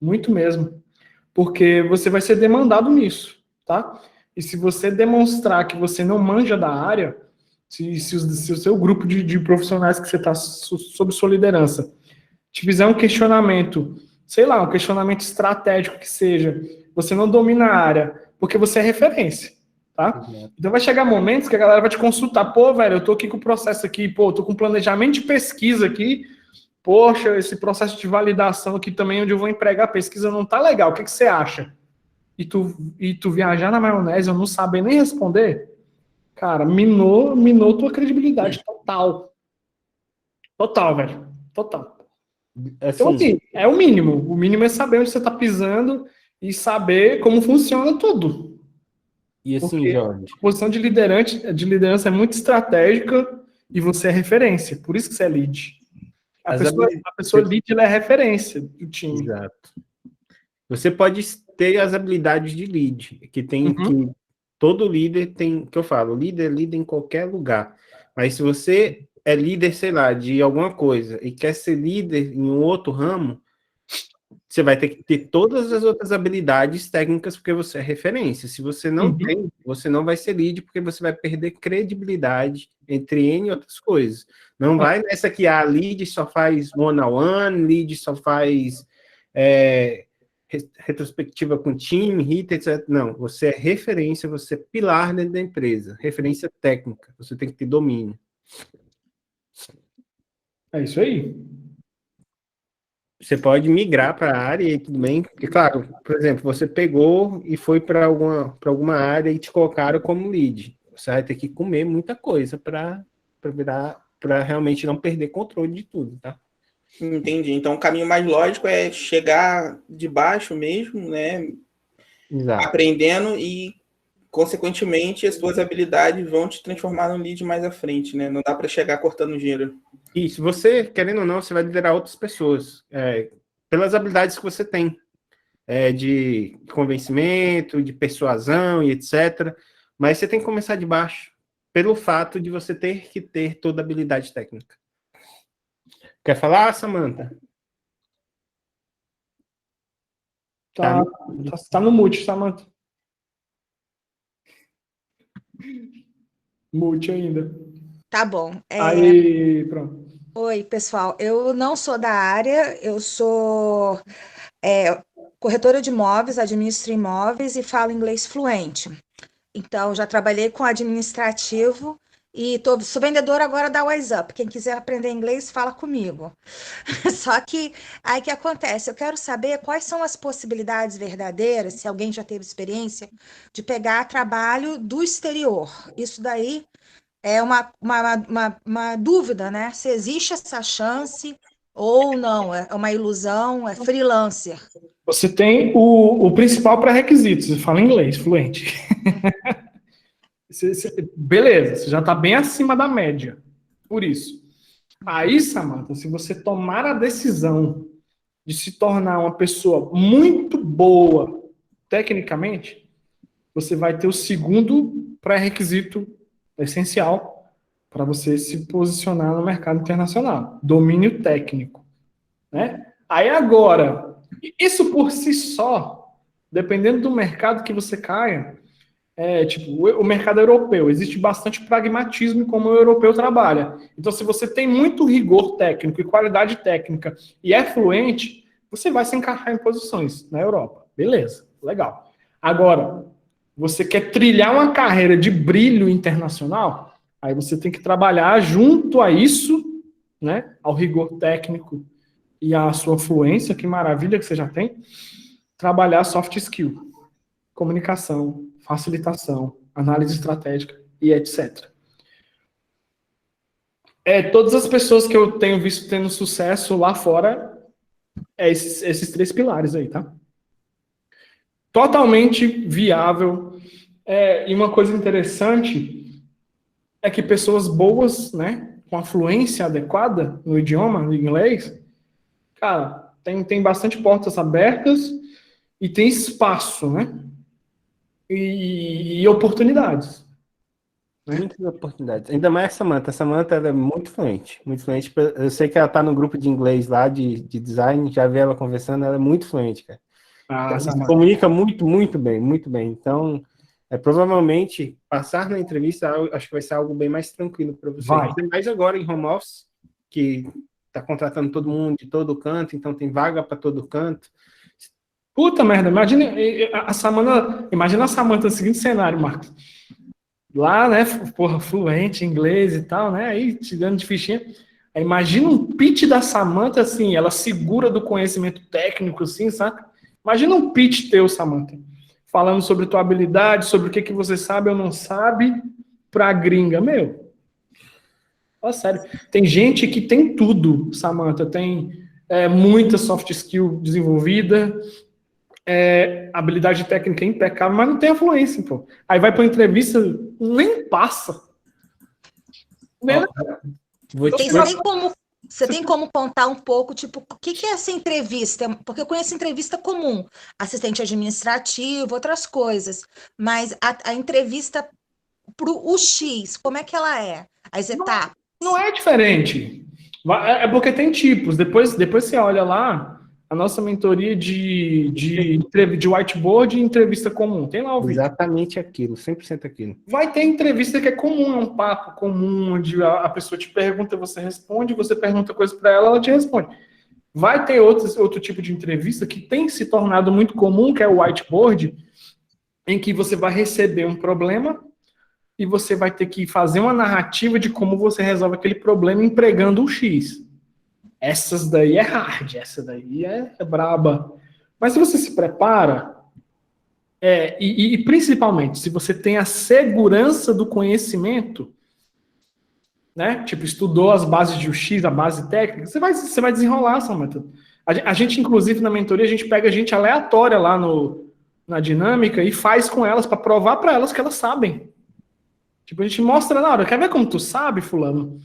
Muito mesmo. Porque você vai ser demandado nisso, tá? E se você demonstrar que você não manja da área, se o seu grupo de profissionais que você está sob sua liderança te fizer um questionamento, sei lá, um questionamento estratégico que seja, você não domina a área, porque você é referência, tá? Então vai chegar momentos que a galera vai te consultar, pô, velho, eu tô aqui com o processo aqui, pô, eu tô com planejamento de pesquisa aqui, poxa, esse processo de validação aqui também, onde eu vou empregar a pesquisa, não tá legal, o que você acha? E tu viajar na maionese, eu não saber nem responder, cara, minou tua credibilidade total. Total, velho. Total. Então, assim, é o mínimo. O mínimo é saber onde você está pisando e saber como funciona tudo. E assim, Porque Jorge, a posição de liderança é muito estratégica e você é referência. Por isso que você é lead. A pessoa lead, ela é referência do time. Exato. Você pode ter as habilidades de lead, que tem que todo líder tem, que eu falo, líder é líder em qualquer lugar. Mas se você é líder, sei lá, de alguma coisa e quer ser líder em um outro ramo, você vai ter que ter todas as outras habilidades técnicas porque você é referência. Se você não tem, você não vai ser lead porque você vai perder credibilidade entre N outras coisas. Não vai nessa que a lead só faz one-on-one, lead só faz retrospectiva com time, hit, etc. Não, você é referência, você é pilar dentro da empresa. Referência técnica, você tem que ter domínio. É isso aí. Você pode migrar para a área e tudo bem. Porque, claro, por exemplo, você pegou e foi para alguma área e te colocaram como lead. Você vai ter que comer muita coisa para realmente não perder controle de tudo, tá? Entendi. Então, o caminho mais lógico é chegar de baixo mesmo, né? Exato. Aprendendo e, consequentemente, as suas habilidades vão te transformar num lead mais à frente, né? Não dá para chegar cortando dinheiro. Isso, você, querendo ou não, você vai liderar outras pessoas, pelas habilidades que você tem, de convencimento, de persuasão e etc. Mas você tem que começar de baixo, pelo fato de você ter que ter toda a habilidade técnica. Quer falar, Samantha? Tá no mute, Samantha. Mute ainda. Tá bom. Aí, pronto. Oi, pessoal. Eu não sou da área, eu sou corretora de imóveis, administro imóveis e falo inglês fluente. Então, já trabalhei com administrativo e sou vendedora agora da Wise Up. Quem quiser aprender inglês, fala comigo. Só que aí que acontece? Eu quero saber quais são as possibilidades verdadeiras, se alguém já teve experiência, de pegar trabalho do exterior. Isso daí é uma dúvida, né? Se existe essa chance ou não, é uma ilusão, é freelancer. Você tem o principal pré-requisito, você fala inglês fluente. Beleza, você já está bem acima da média. Por isso. Aí, Samantha, se você tomar a decisão de se tornar uma pessoa muito boa tecnicamente, você vai ter o segundo pré-requisito essencial para você se posicionar no mercado internacional: domínio técnico, né? Aí agora, isso por si só, dependendo do mercado que você caia, tipo, o mercado europeu, existe bastante pragmatismo em como o europeu trabalha. Então, se você tem muito rigor técnico e qualidade técnica e é fluente, você vai se encaixar em posições na Europa. Beleza, legal. Agora, você quer trilhar uma carreira de brilho internacional, aí você tem que trabalhar junto a isso, né, ao rigor técnico e à sua fluência, que maravilha que você já tem, trabalhar soft skill, comunicação, facilitação, análise estratégica e etc. Todas as pessoas que eu tenho visto tendo sucesso lá fora, esses três pilares aí, tá? Totalmente viável. E uma coisa interessante é que pessoas boas, né, com a fluência adequada no idioma, no inglês, cara, tem bastante portas abertas e tem espaço, né? E oportunidades. Né? Muitas oportunidades. Ainda mais a Samantha. A Samantha ela é muito fluente. Muito fluente. Eu sei que ela está no grupo de inglês lá, de design, já vi ela conversando, ela é muito fluente, cara. Ela se comunica muito, muito bem, muito bem. Então, provavelmente, passar na entrevista, acho que vai ser algo bem mais tranquilo para você. Tem mais agora em home office, que está contratando todo mundo de todo canto, então tem vaga para todo canto. Puta merda, imagina a Samantha no seguinte cenário, Marcos. Lá, né, porra, fluente, inglês e tal, né, aí te dando de fichinha. Aí, imagina um pitch da Samantha, assim, ela segura do conhecimento técnico, assim, sabe? Imagina um pitch teu, Samantha, falando sobre tua habilidade, sobre o que você sabe ou não sabe, pra gringa, meu. Ó, sério, tem gente que tem tudo, Samantha, tem muita soft skill desenvolvida, habilidade técnica impecável, mas não tem a fluência, pô. Aí vai para entrevista, nem passa. Você tem como contar um pouco, tipo, o que é essa entrevista? Porque eu conheço entrevista comum, assistente administrativo, outras coisas, mas a entrevista para o X, como é que ela é? As etapas? Não é diferente. É porque tem tipos. Depois você olha lá, a nossa mentoria de whiteboard e entrevista comum. Tem lá o vídeo. Exatamente aquilo, 100% aquilo. Vai ter entrevista que é comum, é um papo comum, onde a pessoa te pergunta, você responde, você pergunta coisa para ela, ela te responde. Vai ter outro tipo de entrevista que tem se tornado muito comum, que é o whiteboard, em que você vai receber um problema e você vai ter que fazer uma narrativa de como você resolve aquele problema empregando um X. Essas daí é hard, essa daí é braba. Mas se você se prepara, e principalmente, se você tem a segurança do conhecimento, né? Tipo, estudou as bases de UX, a base técnica, você vai desenrolar, Samantha. A gente, inclusive, na mentoria, a gente pega gente aleatória lá na dinâmica e faz com elas para provar para elas que elas sabem. Tipo, a gente mostra na hora, quer ver como tu sabe, fulano?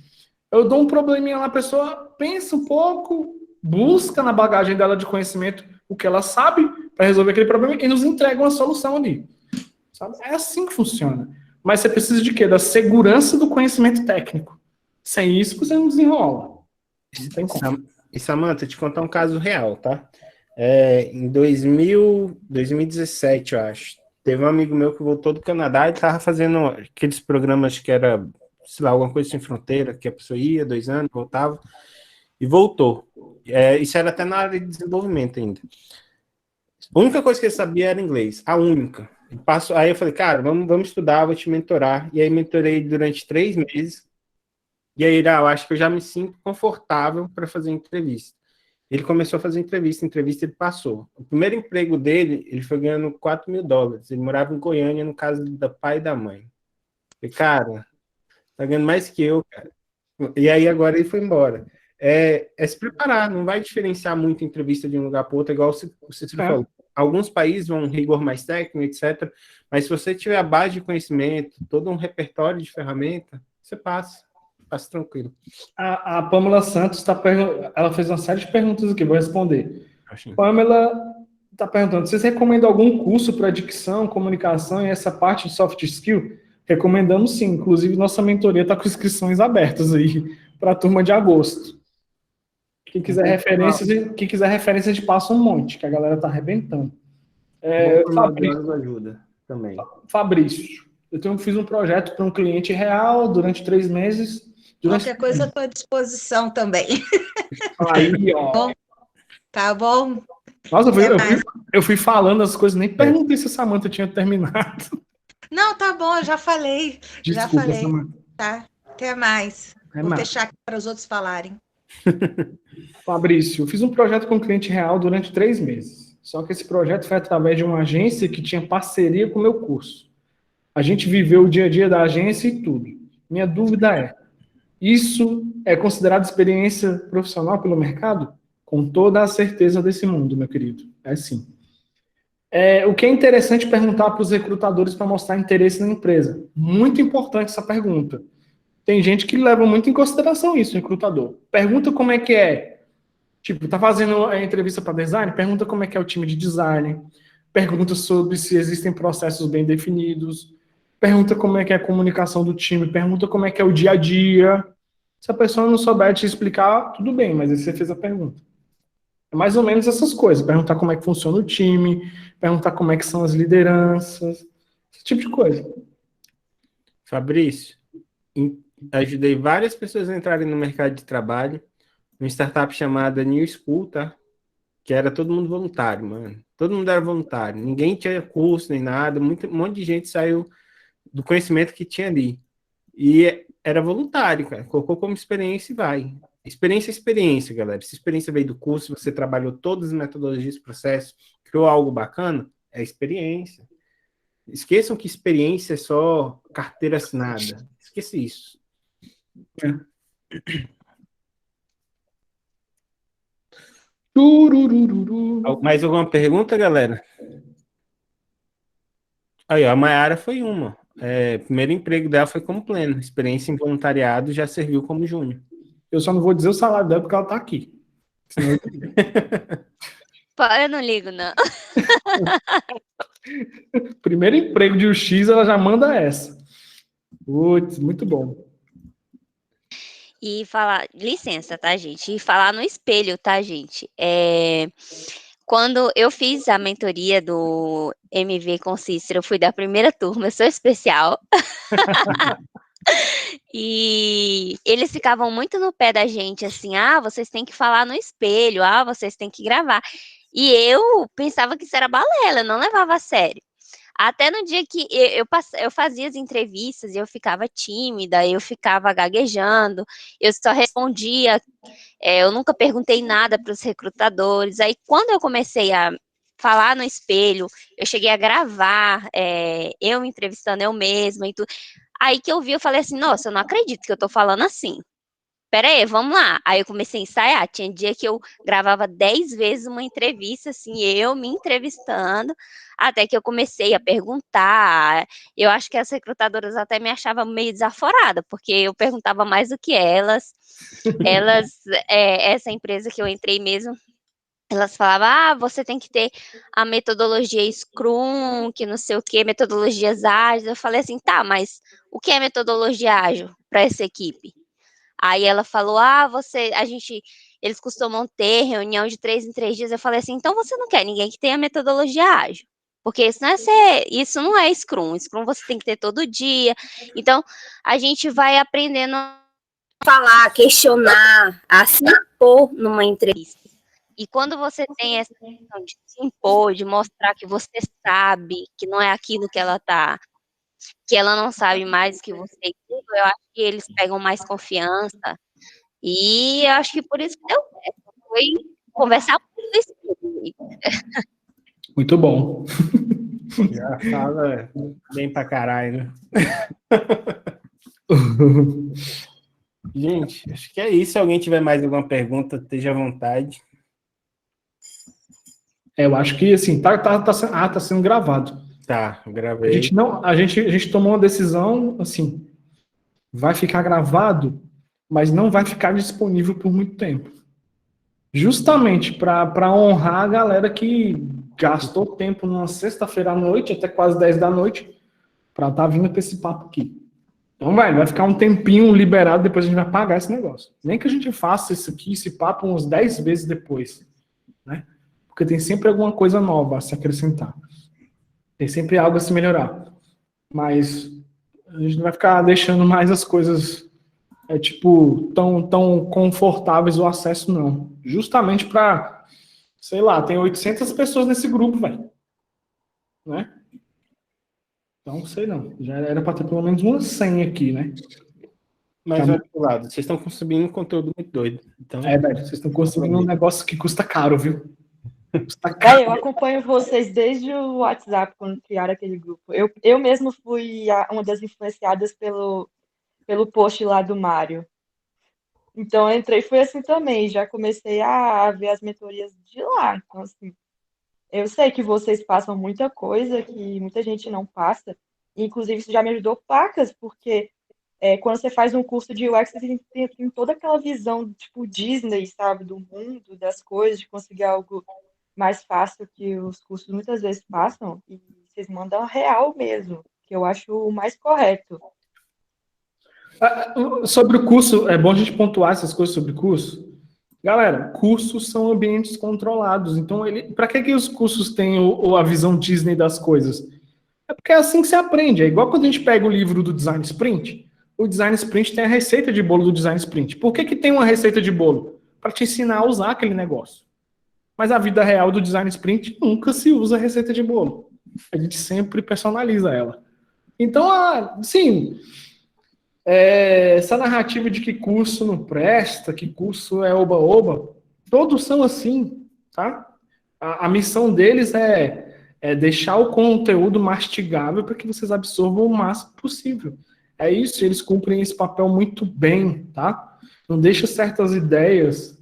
Eu dou um probleminha lá, a pessoa pensa um pouco, busca na bagagem dela de conhecimento o que ela sabe para resolver aquele problema e nos entrega uma solução ali. Sabe? É assim que funciona. Mas você precisa de quê? Da segurança do conhecimento técnico. Sem isso, você não desenrola. Não tem como. E, Samantha, te contar um caso real, tá? Em 2017, eu acho, teve um amigo meu que voltou do Canadá e estava fazendo aqueles programas que era, sei lá, alguma coisa sem fronteira, que a pessoa ia, 2 anos, voltava, e voltou. Isso era até na área de desenvolvimento ainda. A única coisa que ele sabia era inglês, a única. Aí eu falei, cara, vamos estudar, vou te mentorar. E aí mentorei durante 3 meses. E aí, eu acho que eu já me sinto confortável para fazer entrevista. Ele começou a fazer entrevista ele passou. O primeiro emprego dele, ele foi ganhando $4.000. Ele morava em Goiânia, no caso do pai e da mãe. Falei, cara, tá ganhando mais que eu, cara. E aí agora ele foi embora. Se preparar, não vai diferenciar muito a entrevista de um lugar para outro, igual você falou. Alguns países vão um rigor mais técnico, etc. Mas se você tiver a base de conhecimento, todo um repertório de ferramenta, você passa tranquilo. A Pamela Santos ela fez uma série de perguntas aqui, vou responder. Pamela está perguntando, vocês recomendam algum curso para dicção, comunicação e essa parte de soft skill? Recomendamos sim, inclusive nossa mentoria está com inscrições abertas aí para a turma de agosto. Quem quiser referência, a gente passa um monte, que a galera está arrebentando. Fabrício ajuda também. Fabrício, fiz um projeto para um cliente real durante 3 meses. Qualquer coisa eu estou à disposição também. Aí, ó. Tá bom? Nossa, eu fui falando as coisas, nem perguntei se a Samantha tinha terminado. Não, tá bom, eu já falei. Desculpa, já falei. Samantha. Tá, até mais. Vou deixar aqui para os outros falarem. Fabrício, eu fiz um projeto com um cliente real durante 3 meses. Só que esse projeto foi através de uma agência que tinha parceria com o meu curso. A gente viveu o dia a dia da agência e tudo. Minha dúvida é, isso é considerado experiência profissional pelo mercado? Com toda a certeza desse mundo, meu querido. É sim. O que é interessante perguntar para os recrutadores para mostrar interesse na empresa. Muito importante essa pergunta. Tem gente que leva muito em consideração isso, recrutador. Pergunta como é que é. Tipo, tá fazendo a entrevista para design? Pergunta como é que é o time de design. Pergunta sobre se existem processos bem definidos. Pergunta como é que é a comunicação do time. Pergunta como é que é o dia a dia. Se a pessoa não souber te explicar, tudo bem, mas aí você fez a pergunta. É mais ou menos essas coisas. Perguntar como é que funciona o time, perguntar como é que são as lideranças, esse tipo de coisa. Fabrício, ajudei várias pessoas a entrarem no mercado de trabalho, uma startup chamada New School, tá? Que era todo mundo voluntário, mano. Todo mundo era voluntário. Ninguém tinha curso nem nada. Um monte de gente saiu do conhecimento que tinha ali. E era voluntário, cara. Colocou como experiência e vai. Experiência é experiência, galera. Se a experiência veio do curso, você trabalhou todas as metodologias, processos, criou algo bacana, é experiência. Esqueçam que experiência é só carteira assinada. Esqueça isso. Tururururu. Mais alguma pergunta, galera? Aí, ó, a Mayara foi uma. Primeiro emprego dela foi como pleno. Experiência em voluntariado já serviu como júnior. Eu só não vou dizer o salário dela porque ela tá aqui. Senão Eu não ligo, não. primeiro emprego de UX, ela já manda essa. Putz, muito bom. E falar, licença, tá, gente? E falar no espelho, tá, gente? Quando eu fiz a mentoria do MV com Cícero, eu fui da primeira turma, eu sou especial. E eles ficavam muito no pé da gente, assim, vocês têm que falar no espelho, vocês têm que gravar. E eu pensava que isso era balela, eu não levava a sério. Até no dia que eu fazia as entrevistas, eu ficava tímida, eu ficava gaguejando, eu só respondia, eu nunca perguntei nada para os recrutadores. Aí, quando eu comecei a falar no espelho, eu cheguei a gravar, eu me entrevistando eu mesma e tudo. Aí que eu vi, eu falei assim, nossa, eu não acredito que eu tô falando assim. Pera aí, vamos lá. Aí eu comecei a ensaiar. Tinha dia que eu gravava 10 vezes uma entrevista, assim, eu me entrevistando, até que eu comecei a perguntar. Eu acho que as recrutadoras até me achavam meio desaforada, porque eu perguntava mais do que elas. Essa empresa que eu entrei mesmo, elas falavam, você tem que ter a metodologia Scrum, que não sei o que, metodologias ágeis. Eu falei assim, tá, mas o que é metodologia ágil para essa equipe? Aí ela falou, eles costumam ter reunião de 3 em 3 dias. Eu falei assim, então você não quer ninguém que tenha metodologia ágil, porque isso não é Scrum. Scrum você tem que ter todo dia. Então, a gente vai aprendendo a falar, questionar, a se impor numa entrevista. E quando você tem essa questão de se impor, de mostrar que você sabe, que não é aquilo que ela não sabe mais que você, eu acho que eles pegam mais confiança, e eu acho que por isso que deu certo, foi conversar muito isso. Muito bom. Já fala bem pra caralho, né? Gente, acho que é isso. Se alguém tiver mais alguma pergunta, esteja à vontade. Eu acho que, assim, tá sendo gravado. Tá, gravei. A gente tomou uma decisão, assim, vai ficar gravado, mas não vai ficar disponível por muito tempo. Justamente para honrar a galera que gastou tempo numa sexta-feira à noite, até quase 10 da noite, para estar vindo com esse papo aqui. Então vai ficar um tempinho liberado, depois a gente vai pagar esse negócio. Nem que a gente faça esse papo uns 10 vezes depois, né? Porque tem sempre alguma coisa nova a se acrescentar. Tem sempre algo a se melhorar. Mas a gente não vai ficar deixando mais as coisas tão confortáveis o acesso, não. Justamente para, sei lá, tem 800 pessoas nesse grupo, velho. Né? Então, sei não. Já era para ter pelo menos umas 100 aqui, né? Mas olha pro lado, vocês estão consumindo um conteúdo muito doido. Então, velho, vocês estão consumindo um negócio que custa caro, viu? Eu acompanho vocês desde o WhatsApp, quando criaram aquele grupo. Eu mesmo fui uma das influenciadas pelo post lá do Mário. Então, eu entrei e fui assim também. Já comecei a ver as mentorias de lá. Então, assim, eu sei que vocês passam muita coisa que muita gente não passa. Inclusive, isso já me ajudou pacas, porque quando você faz um curso de UX, você tem toda aquela visão, tipo, Disney, sabe? Do mundo, das coisas, de conseguir algo mais fácil que os cursos muitas vezes passam, e vocês mandam real mesmo, que eu acho o mais correto. Sobre o curso, é bom a gente pontuar essas coisas sobre curso. Galera, cursos são ambientes controlados, então para que os cursos têm a visão Disney das coisas? É porque é assim que você aprende, é igual quando a gente pega o livro do Design Sprint, o Design Sprint tem a receita de bolo do Design Sprint. Por que tem uma receita de bolo? Para te ensinar a usar aquele negócio. Mas a vida real do Design Sprint nunca se usa a receita de bolo. A gente sempre personaliza ela. Então, sim, essa narrativa de que curso não presta, que curso é oba-oba, todos são assim, tá? A missão deles é deixar o conteúdo mastigável para que vocês absorvam o máximo possível. É isso, eles cumprem esse papel muito bem, tá? Não deixa certas ideias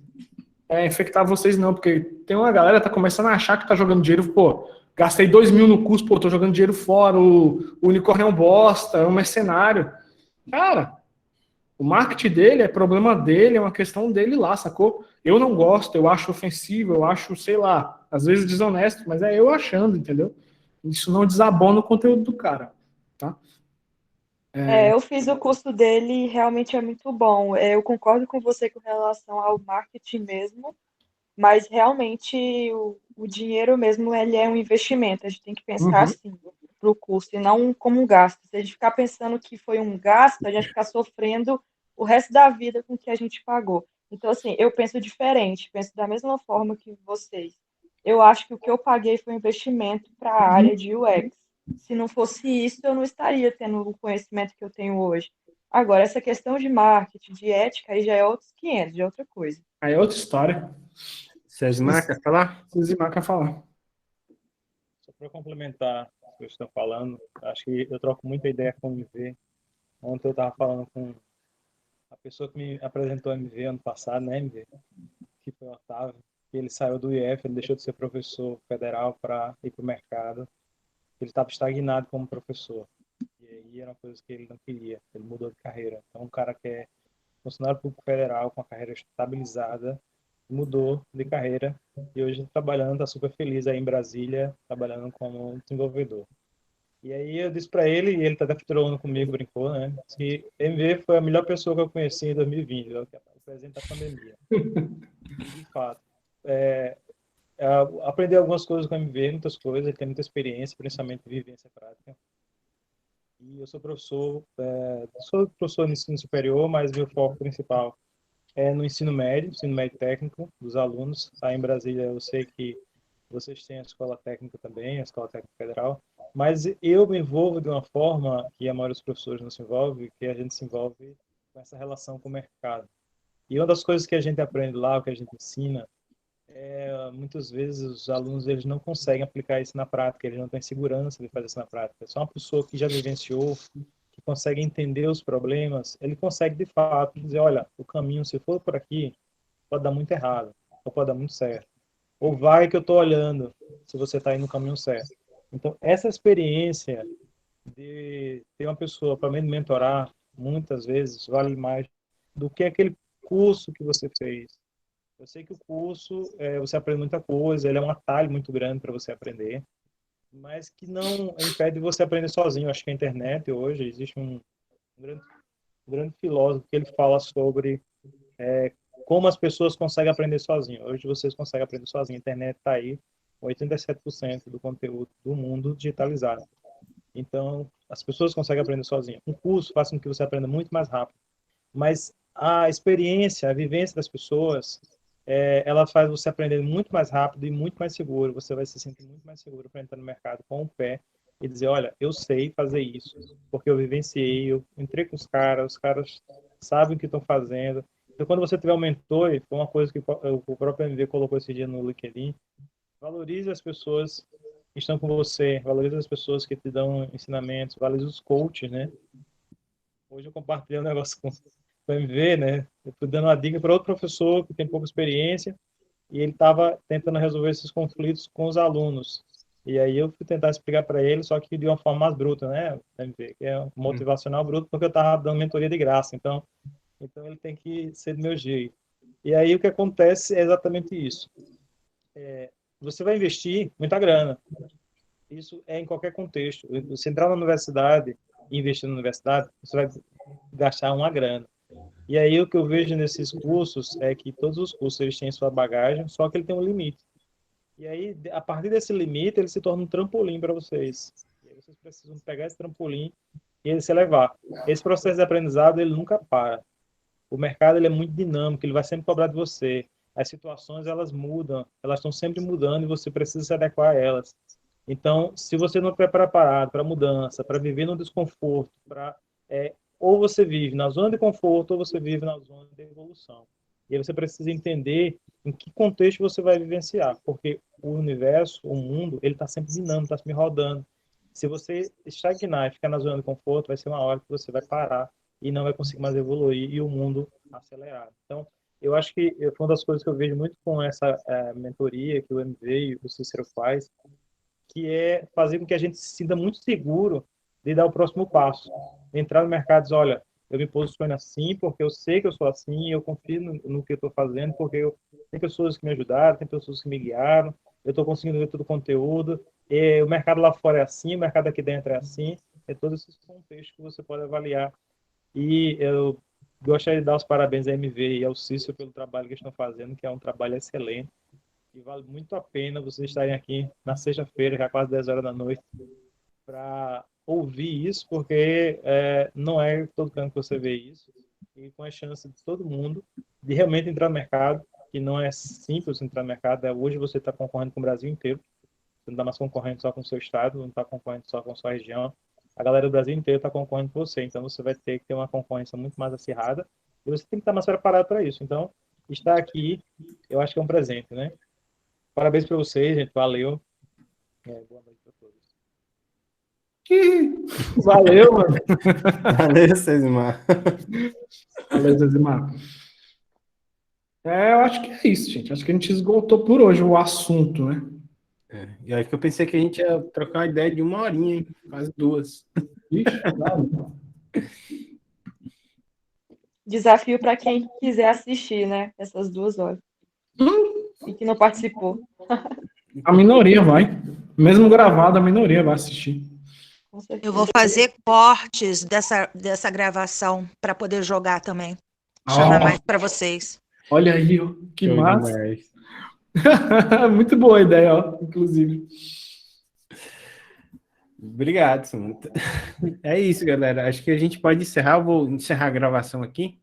infectar vocês não, porque tem uma galera que tá começando a achar que tá jogando dinheiro, pô, gastei 2 mil no curso, pô, tô jogando dinheiro fora, o unicórnio é um bosta, é um mercenário. Cara, o marketing dele é problema dele, é uma questão dele lá, sacou? Eu não gosto, eu acho ofensivo, eu acho, sei lá, às vezes desonesto, mas é eu achando, entendeu? Isso não desabona o conteúdo do cara, tá? Eu fiz o curso dele e realmente é muito bom. Eu concordo com você com relação ao marketing mesmo, mas realmente o dinheiro mesmo ele é um investimento. A gente tem que pensar Uhum. assim para o curso e não como um gasto. Se a gente ficar pensando que foi um gasto, a gente ficar sofrendo o resto da vida com o que a gente pagou. Então, assim, eu penso diferente, penso da mesma forma que vocês. Eu acho que o que eu paguei foi um investimento para a área de UX. Se não fosse isso, eu não estaria tendo o conhecimento que eu tenho hoje. Agora, essa questão de marketing, de ética, aí já é outros 500, de outra coisa. Aí é outra história. Cesmar, quer falar? Zizimar quer falar. Só para complementar o que vocês estão falando, acho que eu troco muita ideia com o MV. Ontem eu estava falando com a pessoa que me apresentou o MV ano passado, né, MV? Que foi o Otávio. Ele saiu do IF, ele deixou de ser professor federal para ir para o mercado. Ele estava estagnado como professor. E aí era uma coisa que ele não queria. Ele mudou de carreira. Então, um cara que é funcionário público federal, com a carreira estabilizada, mudou de carreira e hoje está trabalhando, está super feliz aí em Brasília, trabalhando como desenvolvedor. E aí eu disse para ele, e ele tá até tirando comigo, brincou, né? Que MV foi a melhor pessoa que eu conheci em 2020, o presente da pandemia. De fato. Aprender algumas coisas com o MV, muitas coisas, ele tem muita experiência, principalmente vivência prática. E eu sou professor de ensino superior, mas meu foco principal é no ensino médio técnico dos alunos. Aí em Brasília eu sei que vocês têm a escola técnica também, a escola técnica federal, mas eu me envolvo de uma forma que a maioria dos professores não se envolve, que a gente se envolve com essa relação com o mercado. E uma das coisas que a gente aprende lá, o que a gente ensina, muitas vezes os alunos eles não conseguem aplicar isso na prática, eles não têm segurança de fazer isso na prática. Só uma pessoa que já vivenciou, que consegue entender os problemas, ele consegue de fato dizer, olha, o caminho, se for por aqui, pode dar muito errado, ou pode dar muito certo. Ou vai que eu estou olhando, se você está indo no caminho certo. Então, essa experiência de ter uma pessoa para me mentorar, muitas vezes, vale mais do que aquele curso que você fez. Eu sei que o curso, você aprende muita coisa, ele é um atalho muito grande para você aprender, mas que não impede você aprender sozinho. Eu acho que a internet hoje, existe um grande filósofo que ele fala sobre como as pessoas conseguem aprender sozinho. Hoje vocês conseguem aprender sozinho. A internet está aí, 87% do conteúdo do mundo digitalizado. Então, as pessoas conseguem aprender sozinho. Um curso faz com que você aprenda muito mais rápido. Mas a experiência, a vivência das pessoas, ela faz você aprender muito mais rápido e muito mais seguro. Você vai se sentir muito mais seguro para entrar no mercado com o pé e dizer, olha, eu sei fazer isso, porque eu vivenciei, eu entrei com os caras sabem o que estão fazendo. Então, quando você tiver um mentor, foi uma coisa que o próprio MV colocou esse dia no LinkedIn, valorize as pessoas que estão com você, valorize as pessoas que te dão ensinamentos, valorize os coaches, né? Hoje eu compartilhei um negócio com o MV, né? Eu fui dando uma dica para outro professor que tem pouca experiência e ele estava tentando resolver esses conflitos com os alunos. E aí eu fui tentar explicar para ele, só que de uma forma mais bruta, né? MV, que é motivacional bruto, porque eu estava dando mentoria de graça. Então ele tem que ser do meu jeito. E aí o que acontece é exatamente isso. Você vai investir muita grana. Isso é em qualquer contexto. Você entrar na universidade e investir na universidade, você vai gastar uma grana. E aí o que eu vejo nesses cursos é que todos os cursos eles têm sua bagagem, só que ele tem um limite. E aí, a partir desse limite, ele se torna um trampolim para vocês. E aí vocês precisam pegar esse trampolim e ele se elevar. Esse processo de aprendizado, ele nunca para. O mercado ele é muito dinâmico, ele vai sempre cobrar de você. As situações, elas mudam, elas estão sempre mudando e você precisa se adequar a elas. Então, se você não estiver preparado para mudança, para viver no desconforto, ou você vive na zona de conforto ou você vive na zona de evolução. E aí você precisa entender em que contexto você vai vivenciar, porque o universo, o mundo, ele está sempre dinâmico, está sempre rodando. Se você estagnar e ficar na zona de conforto, vai ser uma hora que você vai parar e não vai conseguir mais evoluir e o mundo acelerar. Então, eu acho que foi uma das coisas que eu vejo muito com essa mentoria que o MV e o Cícero faz, que é fazer com que a gente se sinta muito seguro de dar o próximo passo. Entrar no mercado e dizer, olha, eu me posiciono assim porque eu sei que eu sou assim, eu confio no que eu estou fazendo, porque tem pessoas que me ajudaram, tem pessoas que me guiaram, eu estou conseguindo ver todo o conteúdo, o mercado lá fora é assim, o mercado aqui dentro é assim, é todos esses contextos que você pode avaliar. E eu gostaria de dar os parabéns à MV e ao Cícero pelo trabalho que estão fazendo, que é um trabalho excelente. E vale muito a pena vocês estarem aqui na sexta-feira, já quase 10 horas da noite, para ouvir isso, porque não é todo canto que você vê isso. E com a chance de todo mundo de realmente entrar no mercado, que não é simples entrar no mercado. Hoje você está concorrendo com o Brasil inteiro. Você não está mais concorrendo só com o seu estado, não está concorrendo só com a sua região. A galera do Brasil inteiro está concorrendo com você. Então você vai ter que ter uma concorrência muito mais acirrada e você tem que estar mais preparado para isso. Então, estar aqui, eu acho que é um presente, né? Parabéns para vocês, gente. Valeu. Boa noite para todos. Valeu, mano. Valeu, Cezimar. Valeu, Cezimar. Eu acho que é isso, gente. Acho que a gente esgotou por hoje o assunto, né? E aí que eu pensei que a gente ia trocar uma ideia de 1 horinha, hein? Quase 2. Ixi, não. Desafio para quem quiser assistir, né? Essas 2 horas. E que não participou. A minoria vai. Mesmo gravado, a minoria vai assistir. Eu vou fazer cortes dessa gravação para poder jogar também. Chamar mais para vocês. Olha aí, ó, que Show massa. demais. Muito boa a ideia, ó, inclusive. Obrigado, Samanta. É isso, galera. Acho que a gente pode encerrar. Eu vou encerrar a gravação aqui.